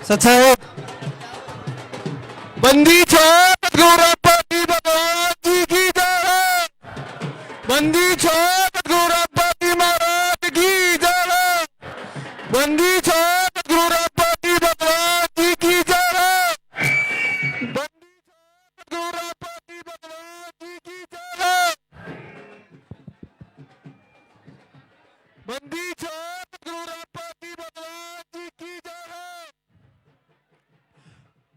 सच्चाई बंदी छोड़ गुरु भगवान जी की जय। बंदी छोड़ गुरु महाराज की जय। बंदी छोड़ गुरु भगवान जी की जय। बंदी छोड़ गुरु भगवान जी की जय। बंदी छोड़ गुरु भगवान जी की जय।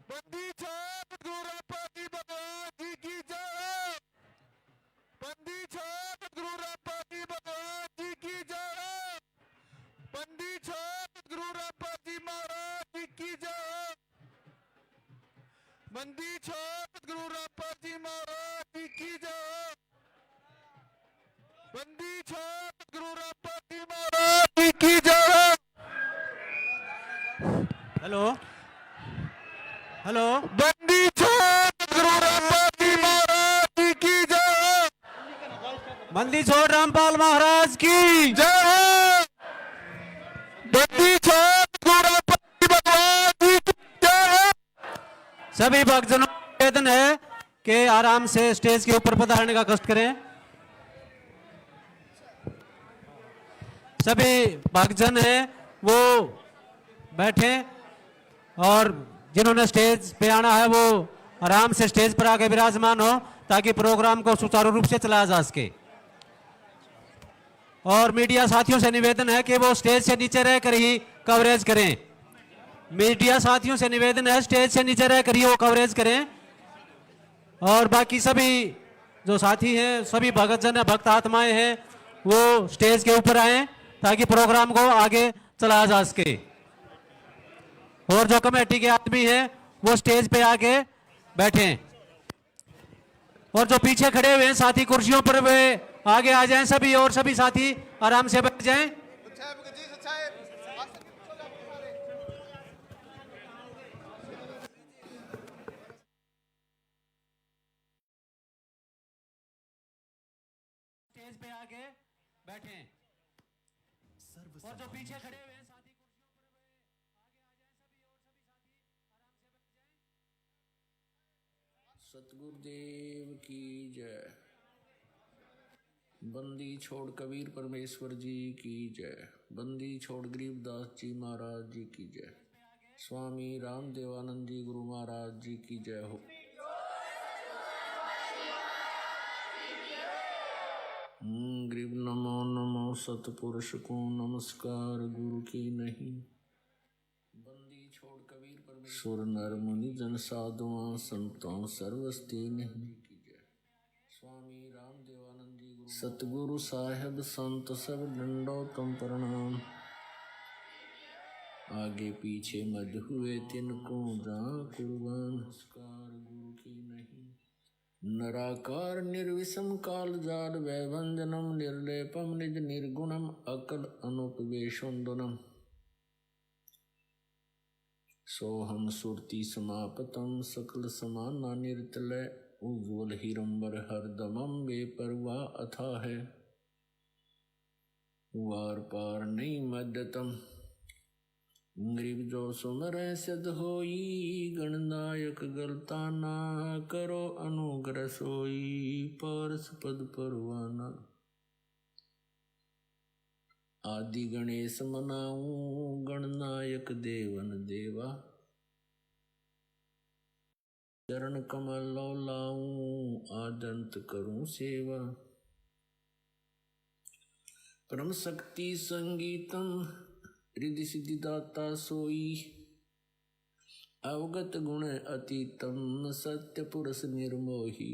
बंदी छोड़ गुरु भगवान जी की जय। बंदी छोड़ गुरु भगवान जी की जय। बंदी छोड़ गुरु महाराज जी की जय। बंदी छोड़ गुरु महाराज जी की जय। बंदी छोड़ गुरु महाराज जी की जय। हेलो हेलो बंदी छोड़ गुरु महाराज जी की जय। बंदी छोड़ रामपाल महाराज की जय। बंदी छोड़ गुरु भगवान जी की जय। सभी भक्तजनों को निवेदन है कि आराम से स्टेज के ऊपर पधारने का कष्ट करें। सभी भक्तजन हैं वो बैठे और जिन्होंने स्टेज पे आना है वो आराम से स्टेज पर आके विराजमान हो ताकि प्रोग्राम को सुचारू रूप से चलाया जा सके। और मीडिया साथियों से निवेदन है कि वो स्टेज से नीचे रहकर ही कवरेज करें। मीडिया साथियों से निवेदन है स्टेज से नीचे रहकर ही वो कवरेज करें। और बाकी सभी जो साथी हैं सभी भक्तजन है भक्त आत्माएं हैं वो स्टेज के ऊपर आए ताकि प्रोग्राम को आगे चलाया जा सके। और जो कमेटी के आदमी हैं वो स्टेज पे आके बैठें। और जो पीछे खड़े हुए हैं साथी कुर्सियों पर वे आगे आ जाएं सभी और सभी साथी आराम से बैठ जाएं। स्टेज पे आके बैठें। और जो पीछे खड़े हुए हैं साथी कुर्सियों पर वे आगे आ जाएं सभी और सभी साथी आराम से बैठ जाएं। सतगुरुदेव की जय। बंदी छोड़ कबीर परमेश्वर जी की जय। बंदी छोड़ गरीबदास जी महाराज जी की जय। स्वामी राम देवानंद जी गुरु महाराज जी की जय हो। गरीब नमो नमो सतपुरुष को नमस्कार गुरु की नहीं। बंदी छोड़ कबीर परमेश्वर सुर नर मुनि जन साधुआं संतों सर्वस्ती नहीं की जय। स्वामी राम देवानंद जी गुरु सतगुरु साहेब संत सब डंडो तुम प्रणाम। आगे पीछे मध हुए तिनको जहाँ कुर्बान। नमस्कार गुरु की नहीं। नराकार निर्विषम काल जाल वैभंजनम निर्लेपम निज निर्गुणम अकल अनुपवेशोन्दनम। सोहम सुरति समापतम सकल समाना निर्तलय उज्ज्वल हिरंबर हरदमम बेपरवाह अथा है वार पार नहीं मध्यतम। गरीब जो सुमर सिद्ध होई गणनायक गलता ना करो अनुग्रह सोई पारस पद परवाना। आदि गणेश मनाऊं गणनायक देवन देवा चरण कमल लो लाऊं आदंत करूं सेवा। परम शक्ति संगीतम रिद्धि सिद्धि दाता सोई अवगत गुण अतीतम सत्य पुरुष निर्मोही।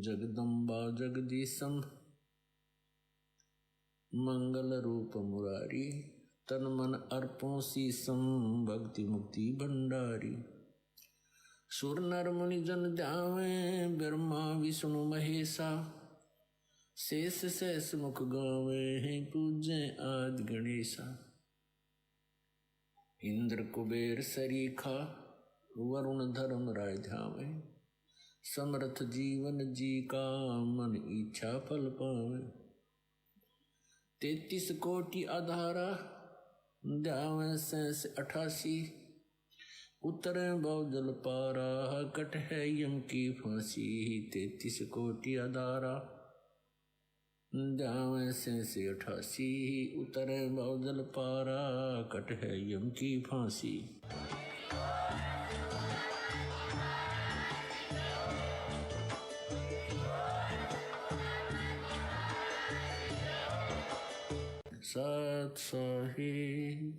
जगदम्बा जगदीशम मंगल रूप मुरारी तन मन अर्पों शीसम भक्ति मुक्ति भंडारी। सुर नर मुनि जन ध्यावे ब्रह्मा विष्णु महेशा शेष शेष मुख गावे हैं पूजे आदि गणेशा। इंद्र कुबेर सरीखा वरुण धर्म राय ध्यावे समर्थ जीवन जी का मन इच्छा फल पावे। 33 कोटि आधारा ध्यावे 88 उतरे बहुजल पारा, कट है यम की फांसी, 33 कोटि अदारा, जावे से 88, उतरे बहुजल पारा, कट है यम की फांसी। सत साहिब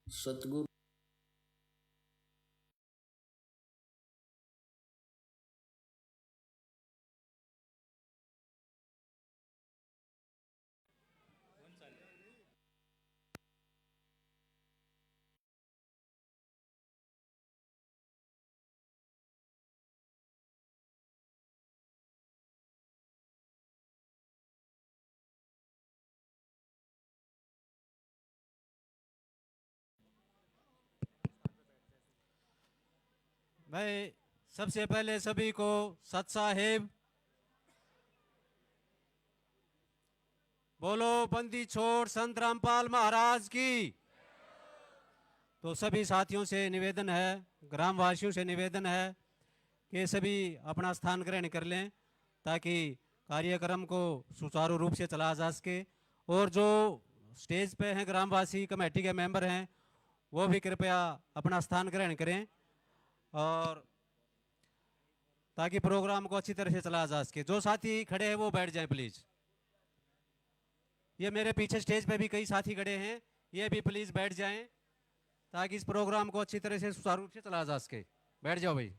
सतगुरु। मैं सबसे पहले सभी को सत साहिब, बोलो बंदी छोड़ संत रामपाल महाराज की। तो सभी साथियों से निवेदन है, ग्रामवासियों से निवेदन है कि सभी अपना स्थान ग्रहण कर लें ताकि कार्यक्रम को सुचारू रूप से चलाया जा सके। और जो स्टेज पे हैं ग्रामवासी कमेटी के मेंबर हैं वो भी कृपया अपना स्थान ग्रहण करें और ताकि प्रोग्राम को अच्छी तरह से चलाया जा सके। जो साथी खड़े हैं वो बैठ जाएं प्लीज। ये मेरे पीछे स्टेज पे भी कई साथी खड़े हैं, ये भी प्लीज बैठ जाएं ताकि इस प्रोग्राम को अच्छी तरह से सुचारू रूप से चलाया जा सके। बैठ जाओ भाई।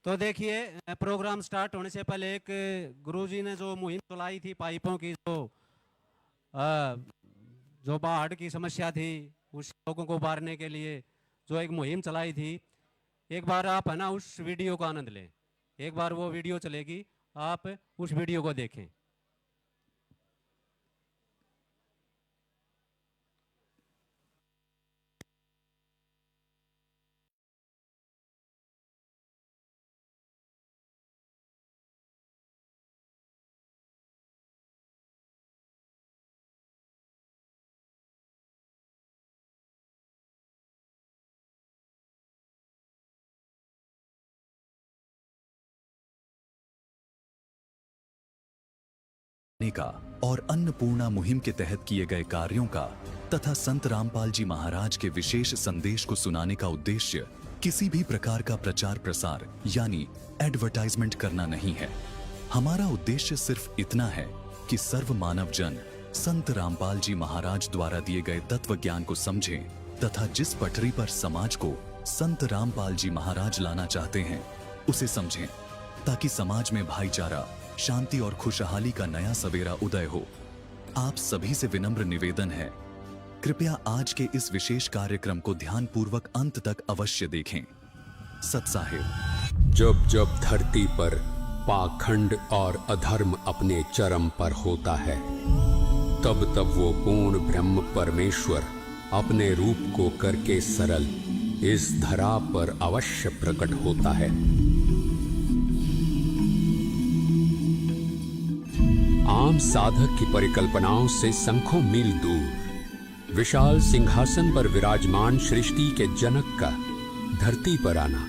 तो देखिए प्रोग्राम स्टार्ट होने से पहले एक गुरुजी ने जो मुहिम चलाई थी पाइपों की, जो बाढ़ की समस्या थी उस लोगों को उबारने के लिए जो एक मुहिम चलाई थी, एक बार आप है ना उस वीडियो का आनंद लें। एक बार वो वीडियो चलेगी, आप उस वीडियो को देखें। का और अन्नपूर्णा मुहिम के तहत किए गए कार्यों का तथा संत रामपाल जी महाराज के विशेष संदेश को सुनाने का उद्देश्य किसी भी प्रकार का प्रचार प्रसार यानी एडवर्टाइजमेंट करना नहीं है। हमारा उद्देश्य सिर्फ इतना है कि सर्व मानव जन संत रामपाल जी महाराज द्वारा दिए गए तत्व ज्ञान को समझें तथा जिस पटरी पर समाज को संत रामपाल जी महाराज लाना चाहते हैं उसे समझें, ताकि समाज में भाईचारा, शांति और खुशहाली का नया सवेरा उदय हो। आप सभी से विनम्र निवेदन है, कृपया आज के इस विशेष कार्यक्रम को ध्यानपूर्वक अंत तक अवश्य देखें। सत साहिब। जब जब धरती पर पाखंड और अधर्म अपने चरम पर होता है, तब तब वो पूर्ण ब्रह्म परमेश्वर अपने रूप को करके सरल इस धरा पर अवश्य प्रकट होता है। आम साधक की परिकल्पनाओं से संख्यों मील दूर विशाल सिंहासन पर विराजमान सृष्टि के जनक का धरती पर आना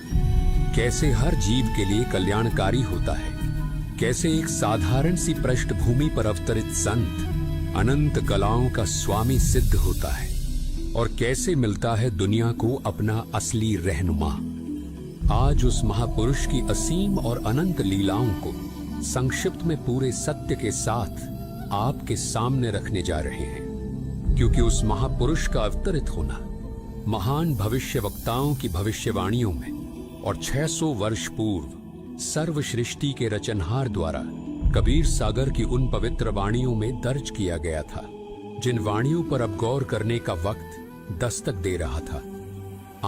कैसे हर जीव के लिए कल्याणकारी होता है, कैसे एक साधारण सी पृष्ठभूमि पर अवतरित संत अनंत कलाओं का स्वामी सिद्ध होता है, और कैसे मिलता है दुनिया को अपना असली रहनुमा। आज उस महापुरुष की असीम और अनंत लीलाओं को संक्षिप्त में पूरे सत्य के साथ आपके सामने रखने जा रहे हैं, क्योंकि उस महापुरुष का अवतरित होना महान भविष्यवक्ताओं की भविष्यवाणियों में और 600 वर्ष पूर्व सर्व सृष्टि के रचनहार द्वारा कबीर सागर की उन पवित्र वाणियों में दर्ज किया गया था, जिन वाणियों पर अब गौर करने का वक्त दस्तक दे रहा था।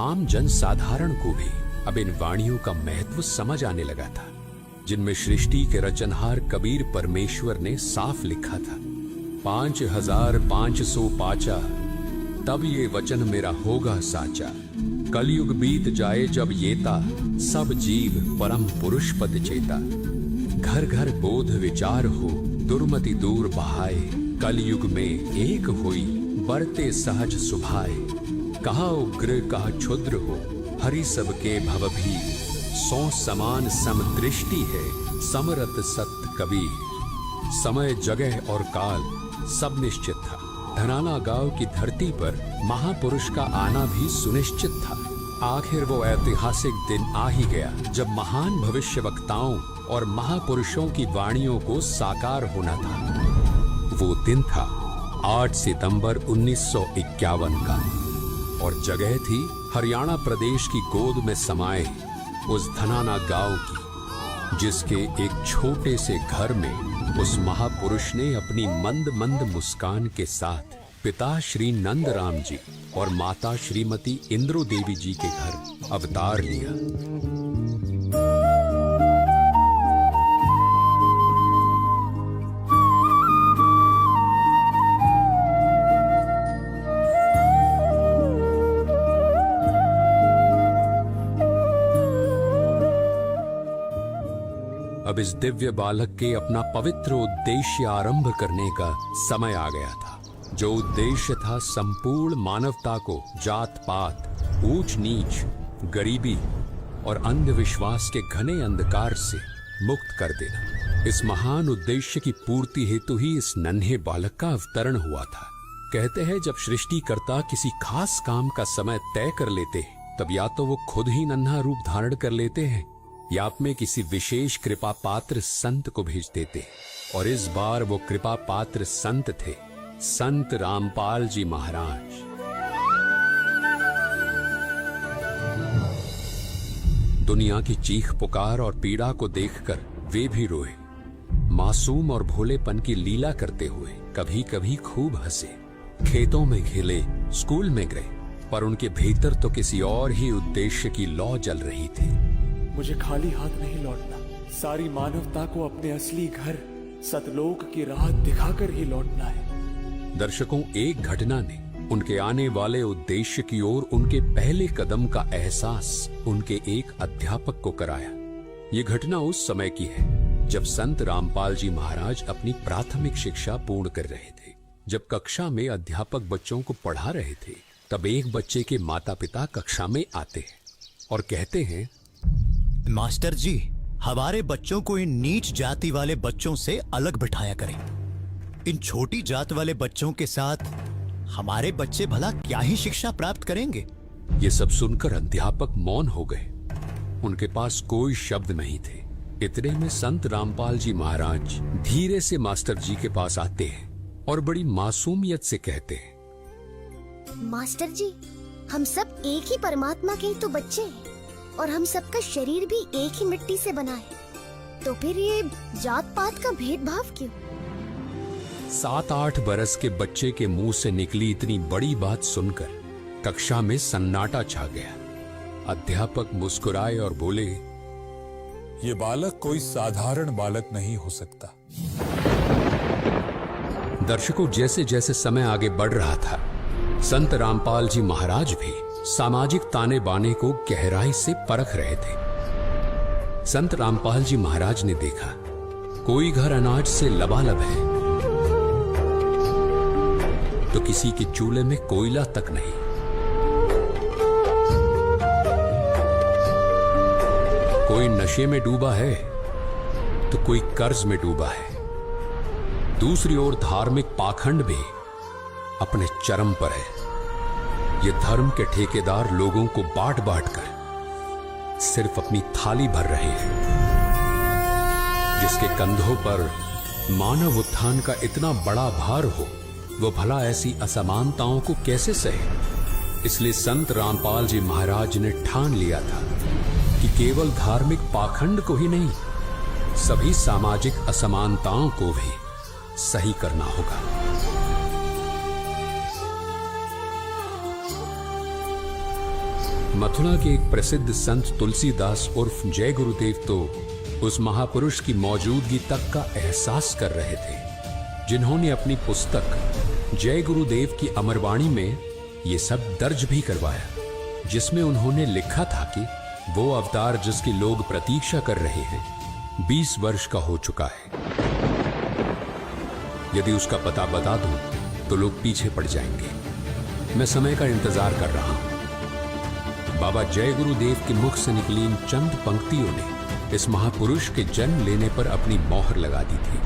आम जन साधारण को भी अब इन वाणियों का महत्व समझ आने लगा था, जिनमें सृष्टि के रचनहार कबीर परमेश्वर ने साफ लिखा था, 5500 पाचा, तब ये वचन मेरा होगा साचा। कलयुग बीत जाए जब येता, सब जीव परम पुरुष पद चेता। घर घर बोध विचार हो, दुर्मति दूर बहाए। कलयुग में एक हुई, बरते सहज सुभाए। कहा उग्र कहा क्षुद्र हो, हरि सबके भव भी। सौ समान समदृष्टि है, समरत सत्य कबीर। समय जगह और काल सब निश्चित था। धनाना गांव की धरती पर महापुरुष का आना भी सुनिश्चित था। आखिर वो ऐतिहासिक दिन आ ही गया जब महान भविष्यवक्ताओं और महापुरुषों की वाणियों को साकार होना था। वो दिन था 8 सितंबर 1951 का और जगह थी हरियाणा प्रदेश की गोद में समाये उस धनाना गांव की, जिसके एक छोटे से घर में उस महापुरुष ने अपनी मंद मंद मुस्कान के साथ पिता श्री नंदराम जी और माता श्रीमती इंद्रो देवी जी के घर अवतार लिया। अब इस दिव्य बालक के अपना पवित्र उद्देश्य आरंभ करने का समय आ गया था, जो उद्देश्य था संपूर्ण मानवता को जात पात, ऊंच नीच, गरीबी और अंधविश्वास के घने अंधकार से मुक्त कर देना। इस महान उद्देश्य की पूर्ति हेतु ही इस नन्हे बालक का अवतरण हुआ था। कहते हैं जब सृष्टिकर्ता किसी खास काम का समय तय कर लेते हैं, तब या तो वो खुद ही नन्हा रूप धारण कर लेते हैं या आप में किसी विशेष कृपा पात्र संत को भेज देते। और इस बार वो कृपा पात्र संत थे संत रामपाल जी महाराज। दुनिया की चीख पुकार और पीड़ा को देखकर वे भी रोए। मासूम और भोलेपन की लीला करते हुए कभी कभी खूब हंसे। खेतों में खेले, स्कूल में गए, पर उनके भीतर तो किसी और ही उद्देश्य की लौ जल रही थी। मुझे खाली हाथ नहीं लौटना। सारी मानवता को अपने असली घर सतलोक की राह दिखाकर ही लौटना है। दर्शकों, एक घटना ने उनके आने वाले उद्देश्य की ओर उनके पहले कदम का एहसास उनके एक अध्यापक को कराया। ये घटना उस समय की है जब संत रामपाल जी महाराज अपनी प्राथमिक शिक्षा पूर्ण कर रहे थे। जब कक्षा में अध्यापक बच्चों को पढ़ा रहे थे, तब एक बच्चे के माता पिता कक्षा में आते हैं और कहते हैं, मास्टर जी, हमारे बच्चों को इन नीच जाति वाले बच्चों से अलग बिठाया करें। इन छोटी जात वाले बच्चों के साथ हमारे बच्चे भला क्या ही शिक्षा प्राप्त करेंगे। ये सब सुनकर अध्यापक मौन हो गए। उनके पास कोई शब्द नहीं थे। इतने में संत रामपाल जी महाराज धीरे से मास्टर जी के पास आते हैं और बड़ी मासूमियत से कहते हैं, मास्टर जी, हम सब एक ही परमात्मा के ही तो बच्चे हैं और हम सबका शरीर भी एक ही मिट्टी से बना है, तो फिर ये जात पात का भेदभाव क्यों? 7-8 बरस के बच्चे के मुंह से निकली इतनी बड़ी बात सुनकर कक्षा में सन्नाटा छा गया। अध्यापक मुस्कुराए और बोले, ये बालक कोई साधारण बालक नहीं हो सकता। दर्शकों, जैसे जैसे समय आगे बढ़ रहा था, संत रामपाल जी महाराज भी सामाजिक ताने बाने को गहराई से परख रहे थे। संत रामपाल जी महाराज ने देखा, कोई घर अनाज से लबालब है तो किसी के चूल्हे में कोयला तक नहीं। कोई नशे में डूबा है तो कोई कर्ज में डूबा है। दूसरी ओर धार्मिक पाखंड भी अपने चरम पर है। ये धर्म के ठेकेदार लोगों को बांट बांट कर सिर्फ अपनी थाली भर रहे हैं। जिसके कंधों पर मानव उत्थान का इतना बड़ा भार हो, वो भला ऐसी असमानताओं को कैसे सहे। इसलिए संत रामपाल जी महाराज ने ठान लिया था कि केवल धार्मिक पाखंड को ही नहीं, सभी सामाजिक असमानताओं को भी सही करना होगा। मथुरा के एक प्रसिद्ध संत तुलसीदास उर्फ जय गुरुदेव तो उस महापुरुष की मौजूदगी तक का एहसास कर रहे थे, जिन्होंने अपनी पुस्तक जय गुरुदेव की अमरवाणी में ये सब दर्ज भी करवाया। जिसमें उन्होंने लिखा था कि वो अवतार जिसकी लोग प्रतीक्षा कर रहे हैं 20 वर्ष का हो चुका है। यदि उसका पता बता दूं तो लोग पीछे पड़ जाएंगे। मैं समय का इंतजार कर रहा हूं। बाबा जय गुरुदेव के मुख से निकली इन चंद पंक्तियों ने इस महापुरुष के जन्म लेने पर अपनी मोहर लगा दी थी।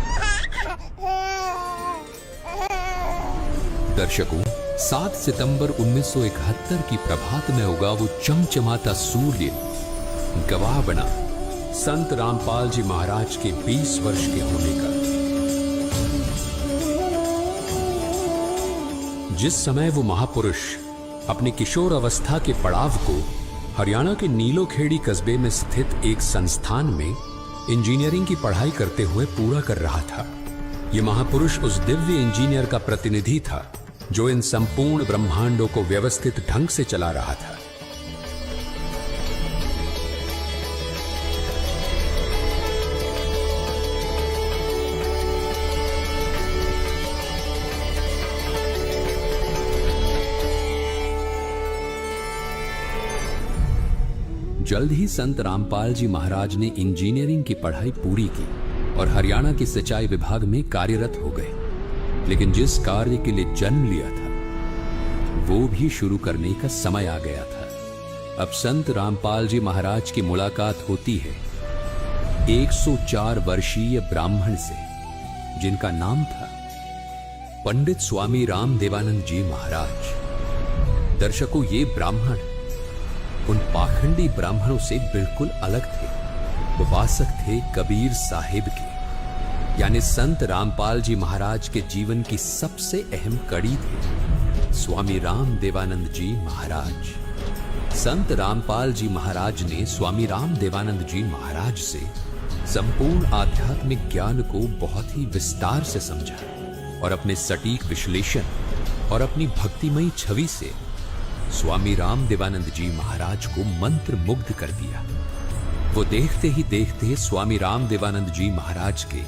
दर्शकों, 7 सितंबर 1971 की प्रभात में उगा वो चमचमाता सूर्य गवाह बना संत रामपाल जी महाराज के 20 वर्ष के होने का। जिस समय वो महापुरुष अपनी किशोर अवस्था के पड़ाव को हरियाणा के नीलोखेड़ी कस्बे में स्थित एक संस्थान में इंजीनियरिंग की पढ़ाई करते हुए पूरा कर रहा था, ये महापुरुष उस दिव्य इंजीनियर का प्रतिनिधि था जो इन संपूर्ण ब्रह्मांडों को व्यवस्थित ढंग से चला रहा था। जल्द ही संत रामपाल जी महाराज ने इंजीनियरिंग की पढ़ाई पूरी की और हरियाणा के सिंचाई विभाग में कार्यरत हो गए। लेकिन जिस कार्य के लिए जन्म लिया था वो भी शुरू करने का समय आ गया था। अब संत रामपाल जी महाराज की मुलाकात होती है 104 वर्षीय ब्राह्मण से, जिनका नाम था पंडित स्वामी राम देवानंद जी महाराज। दर्शकों, ये ब्राह्मण उन पाखंडी ब्राह्मणों से बिल्कुल अलग थे। वो वासक थे कबीर साहिब के, यानी संत रामपाल जी महाराज के जीवन की सबसे अहम कड़ी थे स्वामी राम देवानंद जी महाराज। संत रामपाल जी महाराज ने स्वामी राम देवानंद जी महाराज से संपूर्ण आध्यात्मिक ज्ञान को बहुत ही विस्तार से समझा और अपने सटीक विश्लेषण और अपनी भक्तिमयी छवि से स्वामी राम देवानंद जी महाराज को मंत्र मुग्ध कर दिया। वो देखते ही देखते स्वामी राम देवानंद जी महाराज के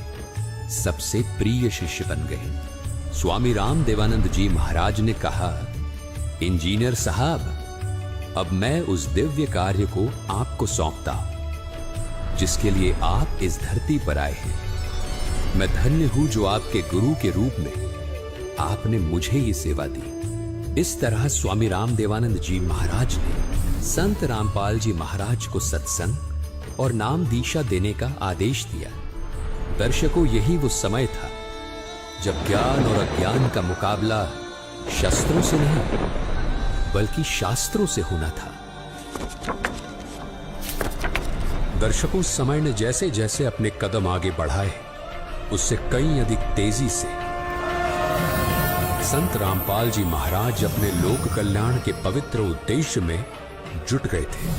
सबसे प्रिय शिष्य बन गए। स्वामी राम देवानंद जी महाराज ने कहा, इंजीनियर साहब, अब मैं उस दिव्य कार्य को आपको सौंपता हूं जिसके लिए आप इस धरती पर आए हैं। मैं धन्य हूं जो आपके गुरु के रूप में आपने मुझे ये सेवा दी। इस तरह स्वामी राम देवानंद जी महाराज ने संत रामपाल जी महाराज को सत्संग और नाम दीक्षा देने का आदेश दिया। दर्शकों, यही वो समय था जब ज्ञान और अज्ञान का मुकाबला शस्त्रों से नहीं बल्कि शास्त्रों से होना था। दर्शकों, समय ने जैसे जैसे अपने कदम आगे बढ़ाए उससे कई अधिक तेजी से संत रामपाल जी महाराज अपने लोक कल्याण के पवित्र उद्देश्य में जुट गए थे।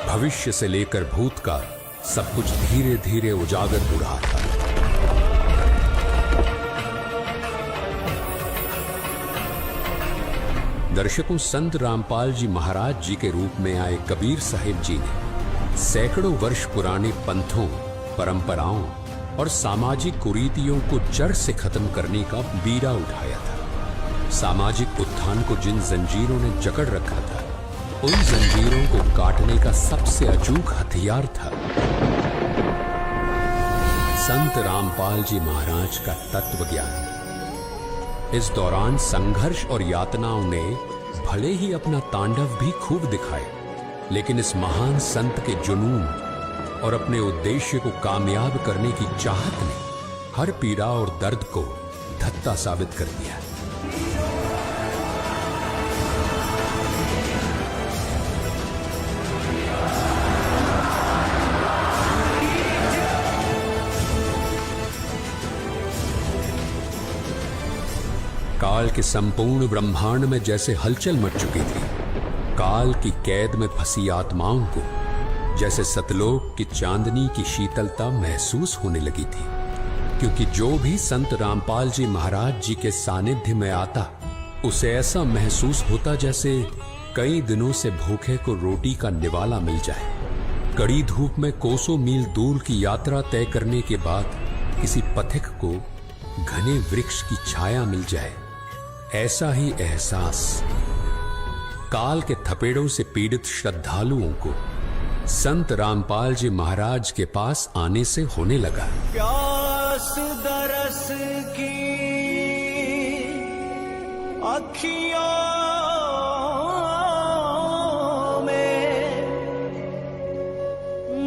भविष्य से लेकर भूतकाल सब कुछ धीरे धीरे उजागर हो रहा था। दर्शकों, संत रामपाल जी महाराज जी के रूप में आए कबीर साहिब जी ने सैकड़ों वर्ष पुराने पंथों, परंपराओं और सामाजिक कुरीतियों को जड़ से खत्म करने का बीड़ा उठाया था। सामाजिक उत्थान को जिन जंजीरों ने जकड़ रखा था, उन जंजीरों को काटने का सबसे अचूक हथियार था संत रामपाल जी महाराज का तत्व ज्ञान। इस दौरान संघर्ष और यातनाओं ने भले ही अपना तांडव भी खूब दिखाए, लेकिन इस महान संत के जुनून और अपने उद्देश्य को कामयाब करने की चाहत ने हर पीड़ा और दर्द को धत्ता साबित कर दिया। काल के संपूर्ण ब्रह्मांड में जैसे हलचल मच चुकी थी। काल की कैद में फंसी आत्माओं को जैसे सतलोक की चांदनी की शीतलता महसूस होने लगी थी, क्योंकि जो भी संत रामपाल जी महाराज जी के सानिध्य में आता उसे ऐसा महसूस होता जैसे कई दिनों से भूखे को रोटी का निवाला मिल जाए। कड़ी धूप में कोसों मील दूर की यात्रा तय करने के बाद किसी पथिक को घने वृक्ष की छाया मिल जाए ऐसा ही एहसास काल के थपेड़ों से पीड़ित श्रद्धालुओं को संत रामपाल जी महाराज के पास आने से होने लगा। प्यास दरस की अखियों में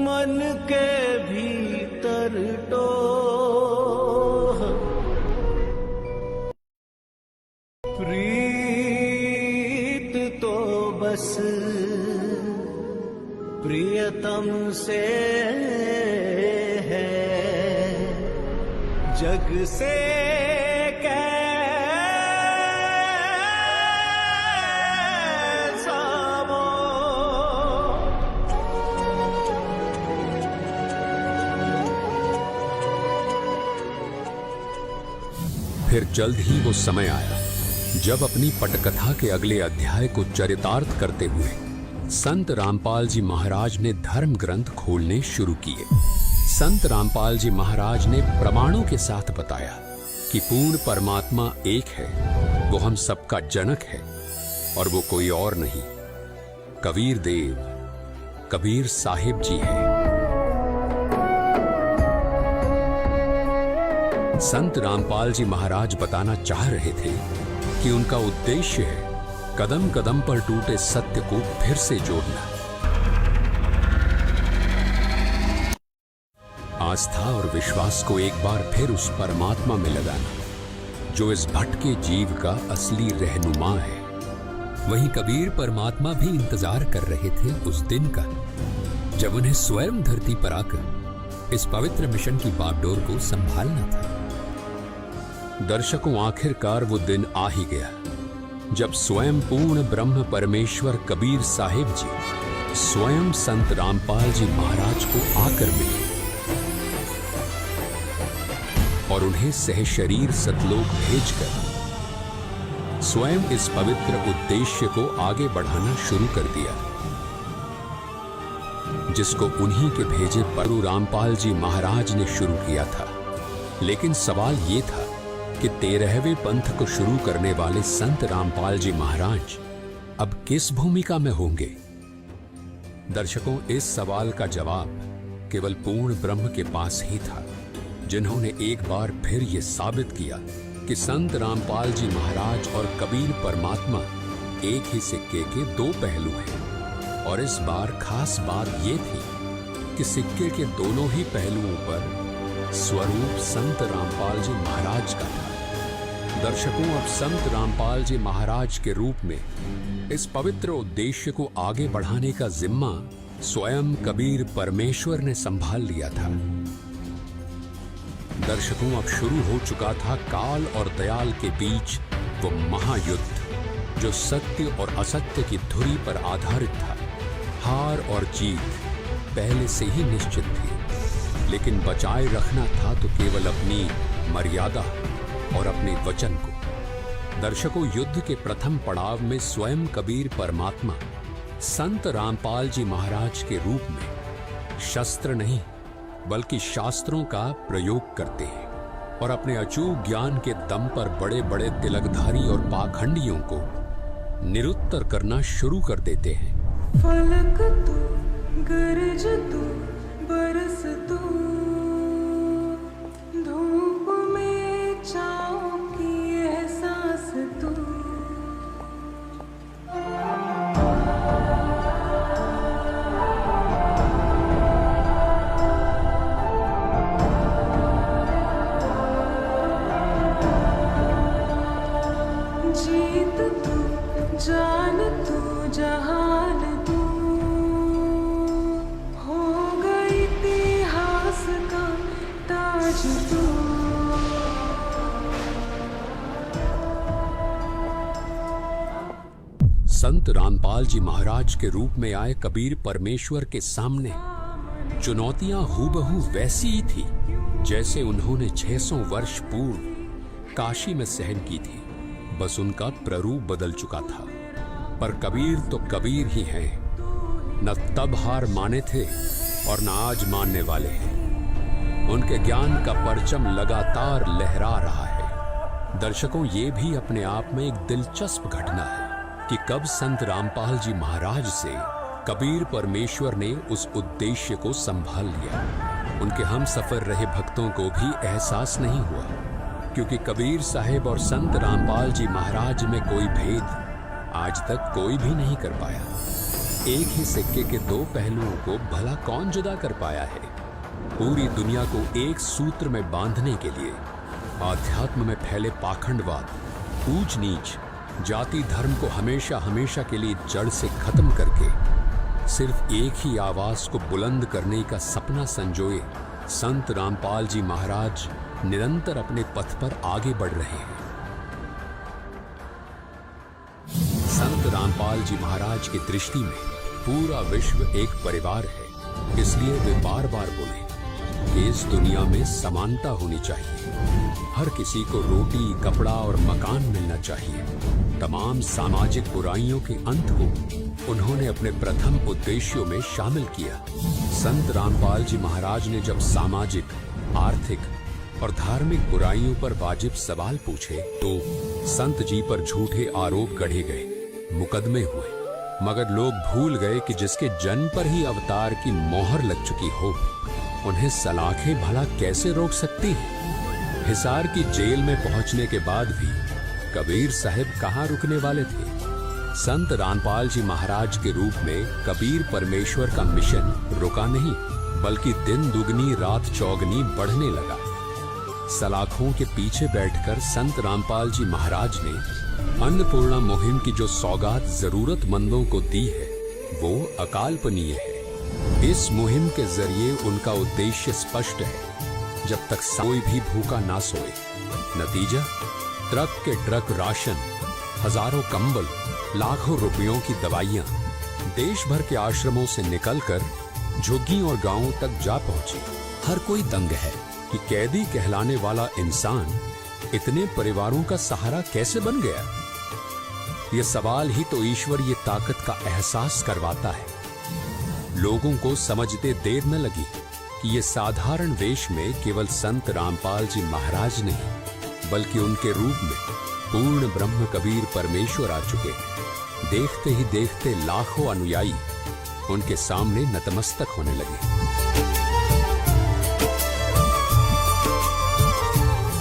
मन के भीतर टोह प्रीत तो बस प्रियतम से है, जग से कैसा वो फिर जल्द ही वो समय आया जब अपनी पटकथा के अगले अध्याय को चरितार्थ करते हुए संत रामपाल जी महाराज ने धर्म ग्रंथ खोलने शुरू किए। संत रामपाल जी महाराज ने प्रमाणों के साथ बताया कि पूर्ण परमात्मा एक है, वो हम सबका जनक है और वो कोई और नहीं, कबीर देव कबीर साहिब जी हैं। संत रामपाल जी महाराज बताना चाह रहे थे कि उनका उद्देश्य है कदम कदम पर टूटे सत्य को फिर से जोड़ना, आस्था और विश्वास को एक बार फिर उस परमात्मा में लगाना जो इस भटके जीव का असली रहनुमा है। वहीं कबीर परमात्मा भी इंतजार कर रहे थे उस दिन का जब उन्हें स्वयं धरती पर आकर इस पवित्र मिशन की बागडोर को संभालना था। दर्शकों, आखिरकार वो दिन आ ही गया जब स्वयं पूर्ण ब्रह्म परमेश्वर कबीर साहिब जी स्वयं संत रामपाल जी महाराज को आकर मिले और उन्हें सहशरीर सतलोक भेजकर स्वयं इस पवित्र उद्देश्य को आगे बढ़ाना शुरू कर दिया जिसको उन्हीं के भेजे परु रामपाल जी महाराज ने शुरू किया था। लेकिन सवाल ये था कि 13वें पंथ को शुरू करने वाले संत रामपाल जी महाराज अब किस भूमिका में होंगे? दर्शकों, इस सवाल का जवाब केवल पूर्ण ब्रह्म के पास ही था, जिन्होंने एक बार फिर यह साबित किया कि संत रामपाल जी महाराज और कबीर परमात्मा एक ही सिक्के के दो पहलू हैं। और इस बार खास बात यह थी कि सिक्के के दोनों ही पहलुओं पर स्वरूप संत रामपाल जी महाराज का था। दर्शकों, अब संत रामपाल जी महाराज के रूप में इस पवित्र उद्देश्य को आगे बढ़ाने का जिम्मा स्वयं कबीर परमेश्वर ने संभाल लिया था। दर्शकों, अब शुरू हो चुका था काल और दयाल के बीच वो महायुद्ध जो सत्य और असत्य की धुरी पर आधारित था। हार और जीत पहले से ही निश्चित थी, लेकिन बचाए रखना था तो केवल अपनी मर्यादा और अपने वचन को। दर्शकों, युद्ध के प्रथम पड़ाव में स्वयं कबीर परमात्मा संत रामपाल जी महाराज के रूप में शस्त्र नहीं बल्कि शास्त्रों का प्रयोग करते हैं और अपने अचूक ज्ञान के दम पर बड़े बड़े तिलकधारी और पाखंडियों को निरुत्तर करना शुरू कर देते हैं। फलक तू, गरज तू, बरस तू, धूप में छाँव की एहसास तू। जीत तू, जान तू, जहान तू, हो गई इतिहास का ताज तू। संत रामपाल जी महाराज के रूप में आए कबीर परमेश्वर के सामने चुनौतियां हूबहू वैसी ही थी जैसे उन्होंने 600 वर्ष पूर्व काशी में सहन की थी। बस उनका प्ररूप बदल चुका था। पर कबीर तो कबीर ही हैं, न तब हार माने थे और न आज मानने वाले हैं। उनके ज्ञान का परचम लगातार लहरा रहा है दर्शकों, ये भी अपने आप में एक दिलचस्प घटना है कि कब संत रामपाल जी महाराज से कबीर परमेश्वर ने उस उद्देश्य को संभाल लिया। उनके हम सफर रहे भक्तों को भी एहसास नहीं हुआ, क्योंकि कबीर साहिब और संत रामपाल जी महाराज में कोई भेद आज तक कोई भी नहीं कर पाया। एक ही सिक्के के दो पहलुओं को भला कौन जुदा कर पाया है? पूरी दुनिया को एक सूत्र में बांधने के लिए आध्यात्म में फैले पाखंडवाद, ऊंच नीच, जाति धर्म को हमेशा हमेशा के लिए जड़ से खत्म करके सिर्फ एक ही आवाज को बुलंद करने का सपना संजोए संत रामपाल जी महाराज निरंतर अपने पथ पर आगे बढ़ रहे हैं। संत रामपाल जी महाराज की दृष्टि में पूरा विश्व एक परिवार है, इसलिए वे बार बार बोले कि इस दुनिया में समानता होनी चाहिए। हर किसी को रोटी, कपड़ा और मकान मिलना चाहिए। तमाम सामाजिक बुराइयों के अंत को उन्होंने अपने प्रथम उद्देश्यों में शामिल किया। संत रामपाल जी महाराज ने जब सामाजिक, आर्थिक और धार्मिक बुराइयों पर वाजिब सवाल पूछे तो संत जी पर झूठे आरोप गढ़े गए, मुकदमे हुए, मगर लोग भूल गए कि जिसके जन्म पर ही अवतार की मोहर लग चुकी हो, उन्हें सलाखें भला कैसे रोक सकती हैं? हिसार की जेल में पहुंचने के बाद भी कबीर साहिब कहां रुकने वाले थे? संत रामपाल जी महाराज के रूप में कबीर परमेश्वर का मिशन रुका नहीं, बल्कि दिन दुगनी रात चौगनी बढ़ने लगा। सलाखों के पीछे बैठकर संत रामपाल जी महाराज ने अन्नपूर्णा मुहिम की जो सौगात जरूरतमंदों को दी है, वो अकाल्पनीय है। इस मुहिम के जरिए उनका उद्देश्य स्पष्ट है, जब तक कोई भी भूखा ना सोए। नतीजा, ट्रक के ट्रक राशन, हजारों कंबल, लाखों रुपयों की दवाइयां देश भर के आश्रमों से निकलकर झुग्गी और गांवों तक जा पहुंची। हर कोई दंग है कि कैदी कहलाने वाला इंसान इतने परिवारों का सहारा कैसे बन गया। यह सवाल ही तो ईश्वरीय ताकत का एहसास करवाता है। लोगों को समझते देर न लगी कि ये साधारण वेश में केवल संत रामपाल जी महाराज नहीं, बल्कि उनके रूप में पूर्ण ब्रह्म कबीर परमेश्वर आ चुके हैं। देखते ही देखते लाखों अनुयायी उनके सामने नतमस्तक होने लगे।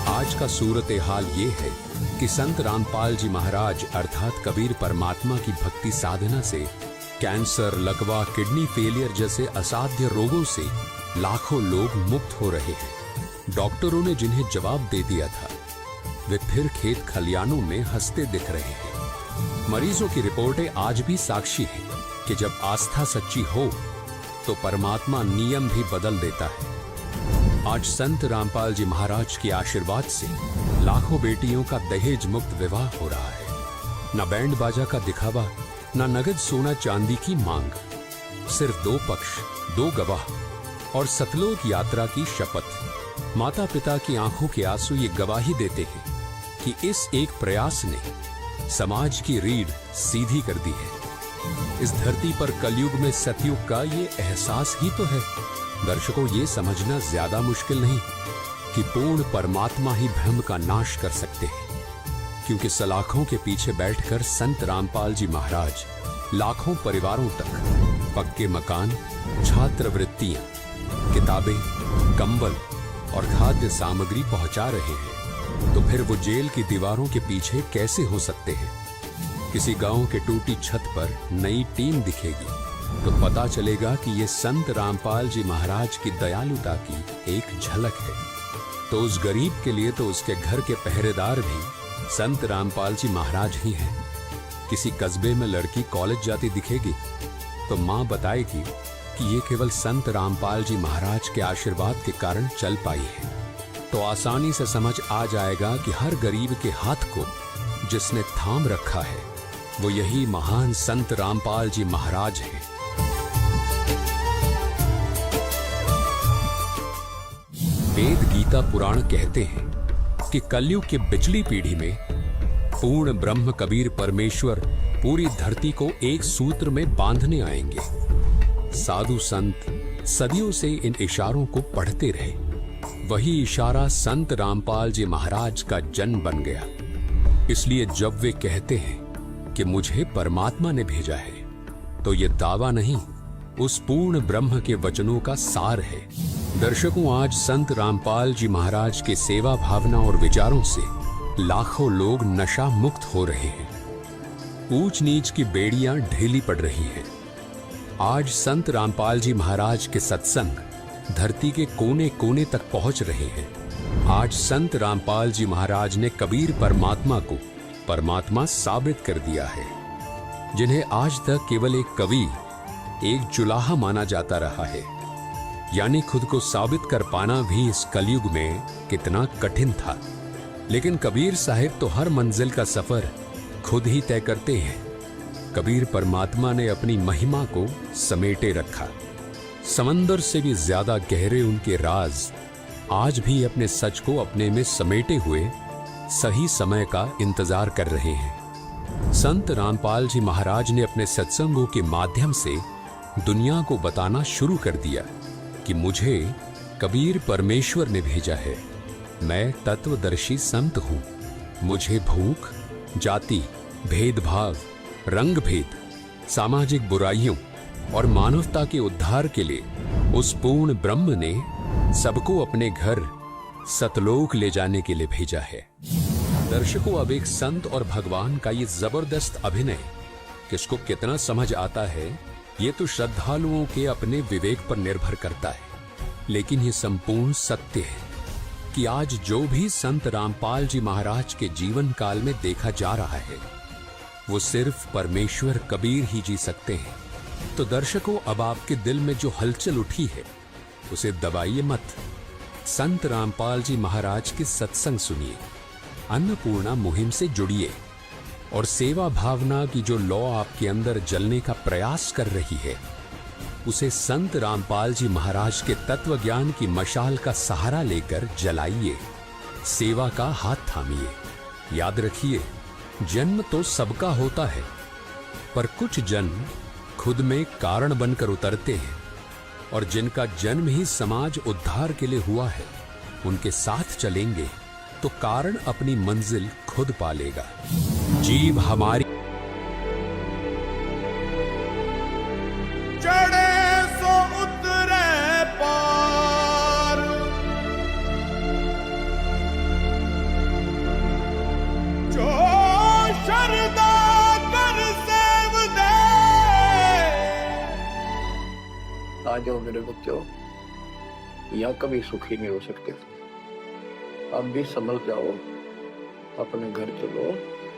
आज का सूरत हाल ये है कि संत रामपाल जी महाराज अर्थात कबीर परमात्मा की भक्ति साधना से कैंसर, लकवा, किडनी फेलियर जैसे असाध्य रोगों से लाखों लोग मुक्त हो रहे हैं। डॉक्टरों ने जिन्हें जवाब दे दिया था, वे फिर खेत खलियानों में हंसते दिख रहे हैं। मरीजों की रिपोर्टें आज भी साक्षी हैं कि जब आस्था सच्ची हो तो परमात्मा नियम भी बदल देता है। आज संत रामपाल जी महाराज के आशीर्वाद से लाखों बेटियों का दहेज मुक्त विवाह हो रहा है। न बैंड बाजा का दिखावा, न नगद सोना चांदी की मांग, सिर्फ दो पक्ष, दो गवाह और सतलोक यात्रा की शपथ। माता पिता की आंखों के आंसू ये गवाही देते हैं कि इस एक प्रयास ने समाज की रीढ़ सीधी कर दी है। इस धरती पर कलयुग में सतयुग का ये एहसास ही तो है। दर्शकों, ये समझना ज्यादा मुश्किल नहीं कि पूर्ण परमात्मा ही भ्रम का नाश कर सकते हैं, क्योंकि सलाखों के पीछे बैठकर संत रामपाल जी महाराज लाखों परिवारों तक पक्के मकान, छात्रवृत्तियां, किताबें, कंबल और खाद्य सामग्री पहुंचा रहे हैं। तो फिर वो जेल की दीवारों के पीछे कैसे हो सकते हैं? किसी गांव के टूटी छत पर नई टीम दिखेगी तो पता चलेगा कि ये संत रामपाल जी महाराज की दयालुता की एक झलक है। तो उस गरीब के लिए तो उसके घर के पहरेदार भी संत रामपाल जी महाराज ही हैं। किसी कस्बे में लड़की कॉलेज जाती दिखेगी तो माँ बताएगी कि ये केवल संत रामपाल जी महाराज के आशीर्वाद के कारण चल पाई है। तो आसानी से समझ आ जाएगा कि हर गरीब के हाथ को जिसने थाम रखा है वो यही महान संत रामपाल जी महाराज हैं। वेद गीता पुराण कहते हैं कि कलयुग की बिचली पीढ़ी में पूर्ण ब्रह्म कबीर परमेश्वर पूरी धरती को एक सूत्र में बांधने आएंगे। साधु संत सदियों से इन इशारों को पढ़ते रहे, वही इशारा संत रामपाल जी महाराज का जन्म बन गया। इसलिए जब वे कहते हैं कि मुझे परमात्मा ने भेजा है, तो ये दावा नहीं, उस पूर्ण ब्रह्म के वचनों का सार है। दर्शकों, आज संत रामपाल जी महाराज के सेवा भावना और विचारों से लाखों लोग नशा मुक्त हो रहे हैं। ऊंच नीच की बेड़ियां ढीली पड़ रही हैं। आज संत रामपाल जी महाराज के सत्संग धरती के कोने कोने तक पहुंच रहे हैं। आज संत रामपाल जी महाराज ने कबीर परमात्मा को परमात्मा साबित कर दिया है। जिन्हें आज तक केवल एक कवि, एक जुलाहा माना जाता रहा है, यानी खुद को साबित कर पाना भी इस कलयुग में कितना कठिन था। लेकिन कबीर साहिब तो हर मंजिल का सफर खुद ही तय करते हैं। कबीर परमात्मा ने अपनी महिमा को समेटे रखा। समंदर से भी ज्यादा गहरे उनके राज आज भी अपने सच को अपने में समेटे हुए सही समय का इंतजार कर रहे हैं। संत रामपाल जी महाराज ने अपने सत्संगों के माध्यम से दुनिया को बताना शुरू कर दिया कि मुझे कबीर परमेश्वर ने भेजा है। मैं तत्वदर्शी संत हूं। मुझे भूख, जाति, भेदभाव, रंग भेद, सामाजिक बुराइयों और मानवता के उद्धार के लिए उस पूर्ण ब्रह्म ने सबको अपने घर सतलोक ले जाने के लिए भेजा है। दर्शकों, अब एक संत और भगवान का ये जबरदस्त अभिनय किसको कितना समझ आता है, ये तो श्रद्धालुओं के अपने विवेक पर निर्भर करता है। लेकिन ये संपूर्ण सत्य है कि आज जो भी संत रामपाल जी महाराज के जीवन काल में देखा जा रहा है, वो सिर्फ परमेश्वर कबीर ही जी सकते हैं। तो दर्शकों, अब आपके दिल में जो हलचल उठी है उसे दबाइए मत। संत रामपाल जी महाराज के सत्संग सुनिए, अन्नपूर्णा मुहिम से जुड़िए और सेवा भावना की जो लौ आपके अंदर जलने का प्रयास कर रही है, उसे संत रामपाल जी महाराज के तत्व ज्ञान की मशाल का सहारा लेकर जलाइए। सेवा का हाथ थामिए। याद रखिए, जन्म तो सबका होता है, पर कुछ जन खुद में कारण बनकर उतरते हैं, और जिनका जन्म ही समाज उद्धार के लिए हुआ है, उनके साथ चलेंगे तो कारण अपनी मंजिल खुद पालेगा। जीव हमारी चढ़े सो उतरे पार, जो शरदा कर सेव दे। आ जाओ मेरे बच्चों, यहाँ कभी सुखी नहीं हो सकते। अब भी समझ जाओ, अपने घर चलो,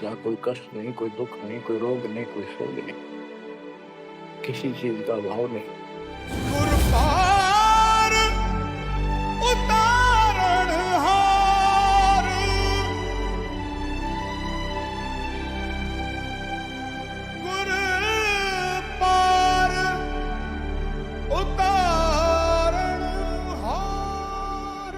जहाँ कोई कष्ट नहीं, कोई दुख नहीं, कोई रोग नहीं, कोई शोक नहीं, किसी चीज का अभाव नहीं। गुरपार उतारण हार, गुरपार उतारण हार।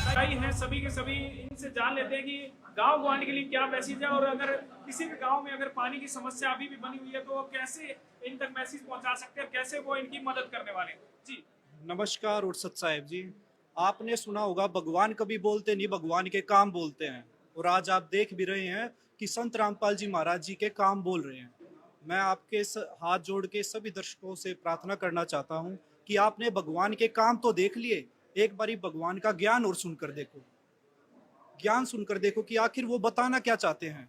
सही है, सभी के सभी इनसे जान लेते हैं कि गांव गवांड के लिए क्या मैसेज है, और अगर किसी भी गांव में अगर पानी की समस्या अभी भी बनी हुई है तो वो कैसे इन तक मैसेज पहुंचा सकते हैं, कैसे वो इनकी मदद करने वाले जी। नमस्कार और सत साहिब जी, आपने सुना होगा भगवान कभी बोलते नहीं, भगवान के काम बोलते हैं। और आज आप देख भी रहे हैं कि संत रामपाल जी महाराज जी के काम बोल रहे हैं। मैं आपके हाथ जोड़ के सभी दर्शकों से प्रार्थना करना चाहता हूं कि आपने भगवान के काम तो देख लिए, एक बारी भगवान का ज्ञान और सुनकर देखो, ज्ञान सुनकर देखो कि आखिर वो बताना क्या चाहते हैं।